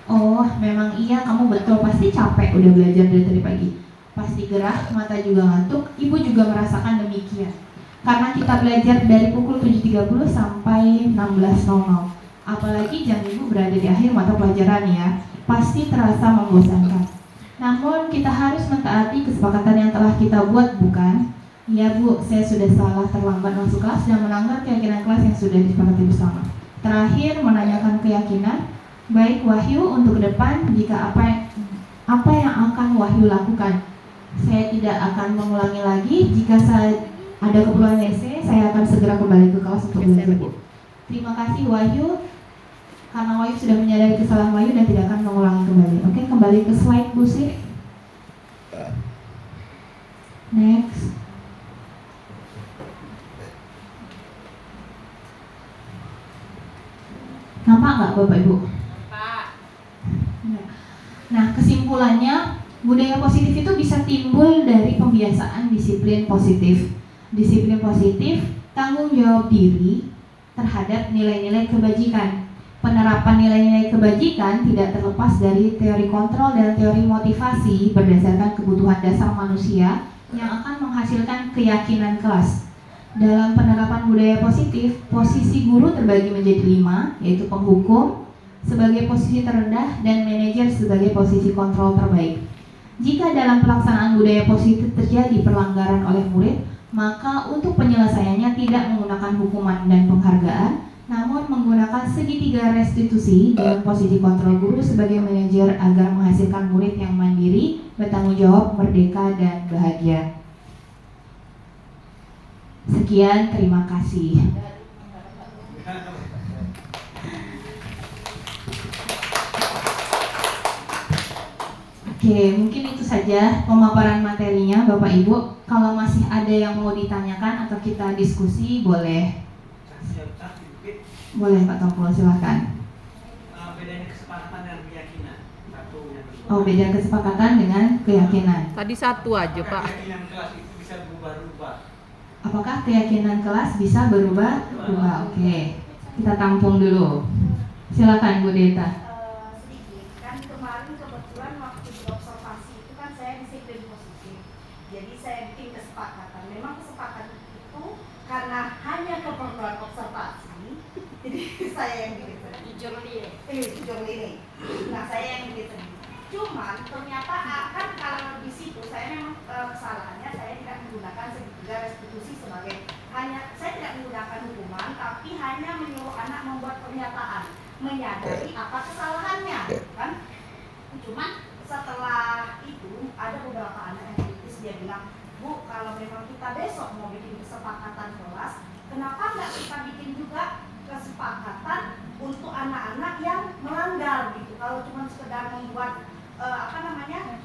Oh, memang iya, kamu betul, pasti capek udah belajar dari tadi pagi. Pasti gerah, mata juga ngantuk, ibu juga merasakan demikian. Karena kita belajar dari pukul 7.30 sampai 16.00. Apalagi jam ibu berada di akhir mata pelajaran ya, pasti terasa membosankan. Namun kita harus mentaati kesepakatan yang telah kita buat, bukan? Ya Bu, saya sudah salah terlambat masuk kelas dan melanggar keyakinan kelas yang sudah disepakati bersama. Terakhir, menanyakan keyakinan. Baik Wahyu, untuk ke depan, jika apa yang akan Wahyu lakukan? Saya tidak akan mengulangi lagi. Jika saya ada keperluan WC, saya akan segera kembali ke kelas untuk belajar Bu. Terima kasih Wahyu, karena Wahyu sudah menyadari kesalahan Wahyu dan tidak akan mengulangi kembali. Oke, kembali ke slide Bu Sri. Next. Nampak nggak Bapak Ibu? Nah, kesimpulannya, budaya positif itu bisa timbul dari pembiasaan disiplin positif. Disiplin positif, tanggung jawab diri terhadap nilai-nilai kebajikan. Penerapan nilai-nilai kebajikan tidak terlepas dari teori kontrol dan teori motivasi berdasarkan kebutuhan dasar manusia yang akan menghasilkan keyakinan kelas. Dalam penerapan budaya positif, posisi guru terbagi menjadi 5, yaitu penghukum sebagai posisi terendah dan manajer sebagai posisi kontrol terbaik. Jika dalam pelaksanaan budaya positif terjadi pelanggaran oleh murid, maka untuk penyelesaiannya tidak menggunakan hukuman dan penghargaan, namun menggunakan segitiga restitusi dengan posisi kontrol guru sebagai manajer agar menghasilkan murid yang mandiri, bertanggung jawab, merdeka, dan bahagia. Sekian, terima kasih. Oke, mungkin itu saja pemaparan materinya Bapak Ibu. Kalau masih ada yang mau ditanyakan atau kita diskusi, boleh. Boleh Pak Tongkol, silahkan. Bedanya kesepakatan dan keyakinan. Oh, beda kesepakatan dengan keyakinan. Tadi satu aja Pak. Keyakinan kelas itu bisa berubah-ubah. Apakah keyakinan kelas bisa berubah-ubah? Oke, kita tampung dulu. Silakan Bu Deta. Sedikit, kan kemarin kebetulan waktu observasi itu kan saya disiplin positif. Jadi saya bikin kesepakatan. Memang kesepakatan itu karena hanya keperluan observasi. Jadi saya yang bikin sendiri. Jujur ini. Nah saya yang bikin sendiri. Cuman ternyata akan kalau di situ saya memang kesalahannya saya tidak menggunakan segitiga restitusi sebagai saya tidak menggunakan hukuman, tapi hanya menyuruh anak membuat pernyataan, menyadari apa kesalahannya, kan? Cuman setelah itu ada beberapa anak yang kritis, dia bilang, Bu, kalau memang kita besok mau bikin kesepakatan kelas, kenapa nggak kita bikin juga kesepakatan untuk anak-anak yang melanggar gitu? Kalau cuma sekedar membuat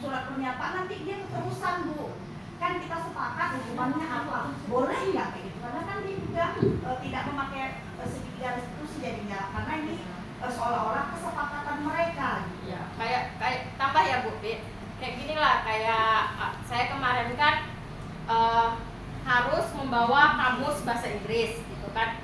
surat pernyataan, nanti dia keterusan Bu. Kan kita sepakat hukumannya apa? Boleh nggak kayak gitu? Karena kan dia juga tidak memakai segitiga restitusi jadinya, karena ini seolah-olah kesepakatan mereka. Gitu. Ya, kayak tambah ya Bu, kayak gini lah, kayak saya kemarin kan harus membawa kamus bahasa Inggris gitu kan.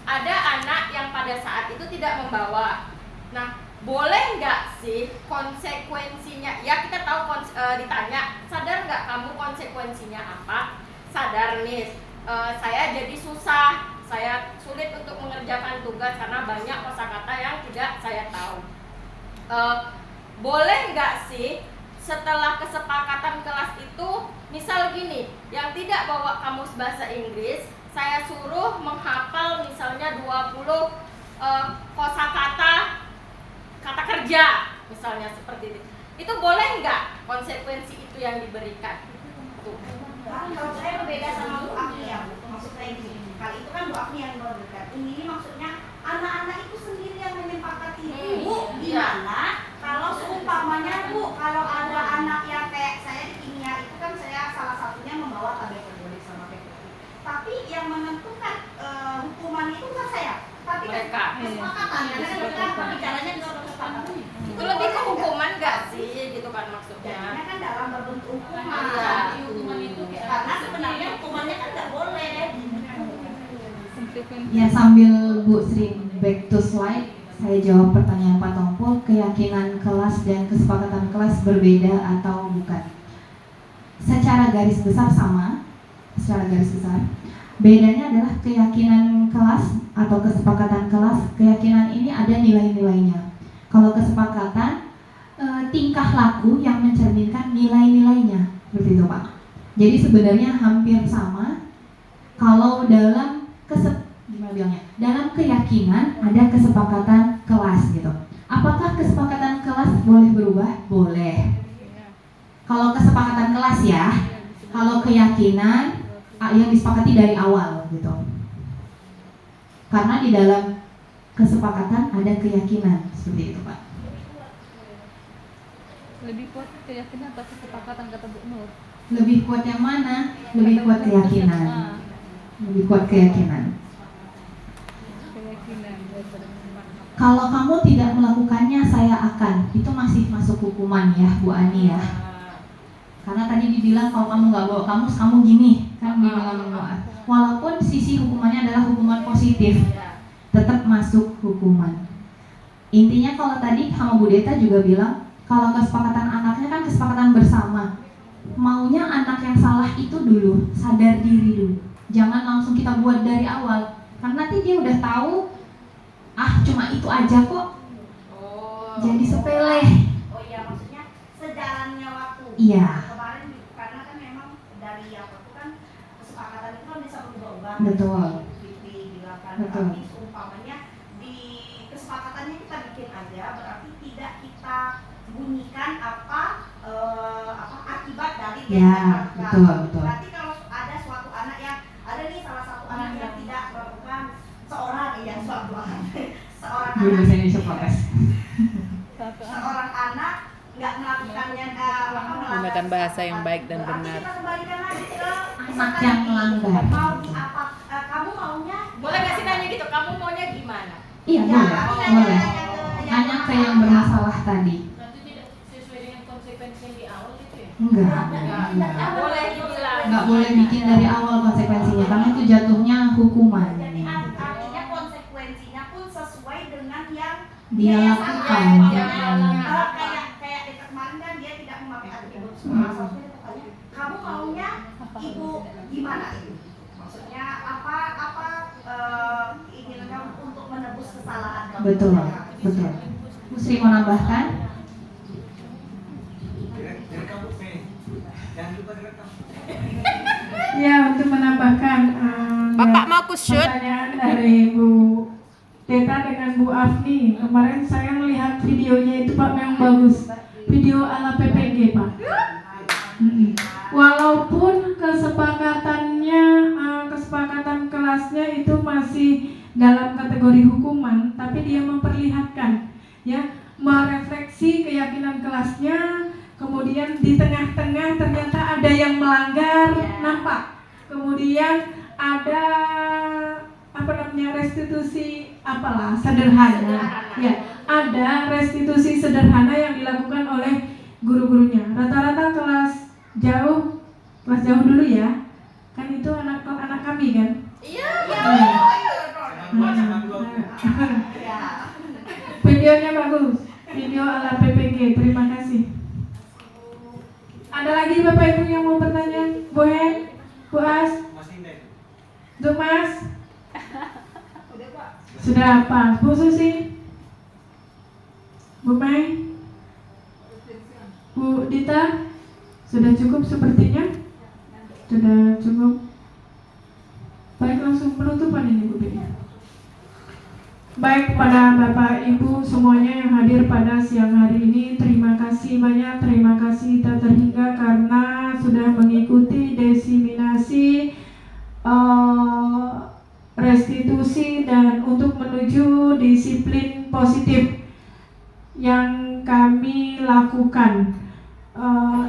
Ada anak yang pada saat itu tidak membawa. Nah, boleh nggak sih konsekuensinya? Ya kita tahu ditanya, sadar nggak kamu konsekuensinya apa? Sadar nih, saya jadi susah, saya sulit untuk mengerjakan tugas karena banyak kosakata yang tidak saya tahu. Boleh nggak sih setelah kesepakatan kelas itu, misal gini, yang tidak bawa kamus bahasa Inggris, saya suruh menghafal misalnya 20 kosakata kata kerja, misalnya seperti itu. Itu boleh nggak konsekuensi itu yang diberikan? Kalau saya berbeda sama Bu Afni ya, Bu. Maksud saya gini, kali itu kan Bu Afni yang memberikan. Ini maksudnya anak-anak itu sendiri yang menyepakati. Bu, gimana kalau seumpamanya Bu, kalau ada anak yang kayak saya di kimia itu kan saya salah satunya membawa tabel periodik sama PPT. Tapi yang menentukan hukuman itu bukan saya, tapi Kak? Kesepakatan, karena kan kita bicaranya soal kesepakatan. Itu lebih ke hukuman nggak sih, gitu kan maksudnya? Jadinya kan dalam berbentuk hukuman. Iya. Karena sebenarnya hukumannya kan nggak boleh. Ya, sambil Bu Sri back to slide, saya jawab pertanyaan Pak Tongpo, keyakinan kelas dan kesepakatan kelas berbeda atau bukan? Secara garis besar sama, secara garis besar. Bedanya adalah keyakinan kelas atau kesepakatan kelas, keyakinan ini ada nilai-nilainya. Kalau kesepakatan, tingkah laku yang mencerminkan nilai-nilainya, seperti itu Pak. Jadi sebenarnya hampir sama. Kalau dalam gimana bilangnya? Dalam keyakinan ada kesepakatan kelas gitu. Apakah kesepakatan kelas boleh berubah? Boleh. Kalau kesepakatan kelas ya, kalau keyakinan yang disepakati dari awal gitu. Karena di dalam kesepakatan ada keyakinan, seperti itu Pak. Lebih kuat keyakinan atau kesepakatan kata Bu Nur? Lebih kuat yang mana? Lebih kuat keyakinan. Lebih kuat keyakinan. Kalau kamu tidak melakukannya, saya akan. Itu masih masuk hukuman ya, Bu Ani ya. Karena tadi dibilang kalau kamu nggak bawa kamu gini, kan dibilang. Walaupun sisi hukumannya adalah hukuman positif, tetap masuk hukuman. Intinya kalau tadi sama Bu Deta juga bilang, kalau kesepakatan anaknya kan kesepakatan bersama. Maunya anak yang salah itu dulu, sadar diri dulu. Jangan langsung kita buat dari awal. Karena nanti dia udah tahu, cuma itu aja kok. Jadi sepele. Oh iya, maksudnya sejalannya waktu. Iya. Kemarin karena kan memang dari apa itu kan kesepakatan itu kan bisa berubah-ubah. Betul. Dibilang kan. Betul. Tapi umpamanya di kesepakatannya kita bikin aja, berarti tidak kita bunyikan apa akibat dari Ya, yang dilakukan. betul. Berarti kalau ada suatu anak yang ada nih salah satu anak yang tidak melakukan seorang seorang Guru anak bahasa Indonesia protes. seorang anak nggak melakukannya Gunakan bahasa yang baik dan berarti benar. kita kembalikan lagi ke Anak yang melanggar. mau di apa kamu maunya Boleh nggak sih nanya gitu, kamu maunya gimana? Iya, Ya, boleh. tapi Boleh. nanya Nanya ke yang bermasalah tadi. Berarti tidak sesuai dengan konsekuensi yang di awal gitu ya? Enggak. Nggak boleh dibilang. Nggak boleh bikin dari awal konsekuensinya, karena itu jatuhnya hukuman. jadi artinya konsekuensinya pun sesuai dengan yang Dia lakukan. kayak kemarin kan dia tidak memakai atribut sekolah, seharusnya dia tanya, kamu maunya ibu gimana itu? Maksudnya apa keinginan kamu untuk menebus kesalahan kamu? Betul. Betul. Bu Sri mau nambahkan? Direkam Bu Mei. Jangan lupa direkam. Ya, untuk menambahkan Bapak mau kusut? pertanyaan dari Bu Deta dengan Bu Afni. Kemarin saya melihat videonya itu Pak yang bagus. Video ala PPG Pak. Walaupun kesepakatannya, kesepakatan kelasnya itu masih dalam kategori hukuman, tapi dia memperlihatkan, ya, merefleksi keyakinan kelasnya. Kemudian di tengah-tengah ternyata ada yang melanggar, nampak. Kemudian ada restitusi sederhana. Ya, ada restitusi sederhana yang dilakukan oleh guru-gurunya. Rata-rata kelas jauh dulu ya. Kan itu anak kami kan. Iya. Videonya bagus. Video ala PPG. Terima kasih. Ada lagi Bapak Ibu yang mau bertanya? Bu Hen, Bu As, Masih indah itu. Bu Mas? Sudah apa? Bu Susi? Bu Mei? Bu Dita? Sudah cukup sepertinya? Sudah cukup. Baik, langsung penutupan ini Bu Dita. Baik, pada Bapak Ibu semuanya yang hadir pada siang hari ini, terima kasih banyak, terima kasih tak terhingga karena sudah mengikuti diseminasi restitusi dan untuk menuju disiplin positif yang kami lakukan.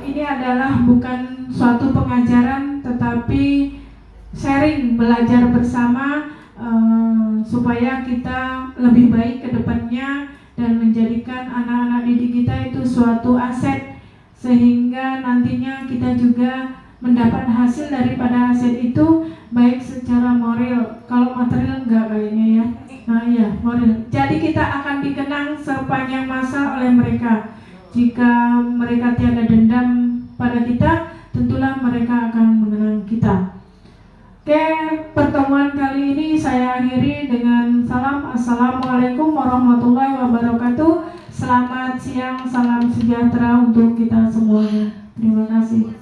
Ini adalah bukan suatu pengajaran tetapi sharing, belajar bersama supaya kita lebih baik ke depannya dan menjadikan anak-anak didik kita itu suatu aset, sehingga nantinya kita juga mendapat hasil daripada aset itu, baik secara moral. Kalau material enggak kayaknya ya. Nah iya, moral. Jadi kita akan dikenang sepanjang masa oleh mereka. Jika mereka tiada dendam pada kita, tentulah mereka akan mengenang kita. Oke, pertemuan kali ini saya akhiri dengan salam. Assalamualaikum warahmatullahi wabarakatuh. Selamat siang, salam sejahtera untuk kita semuanya. Terima kasih.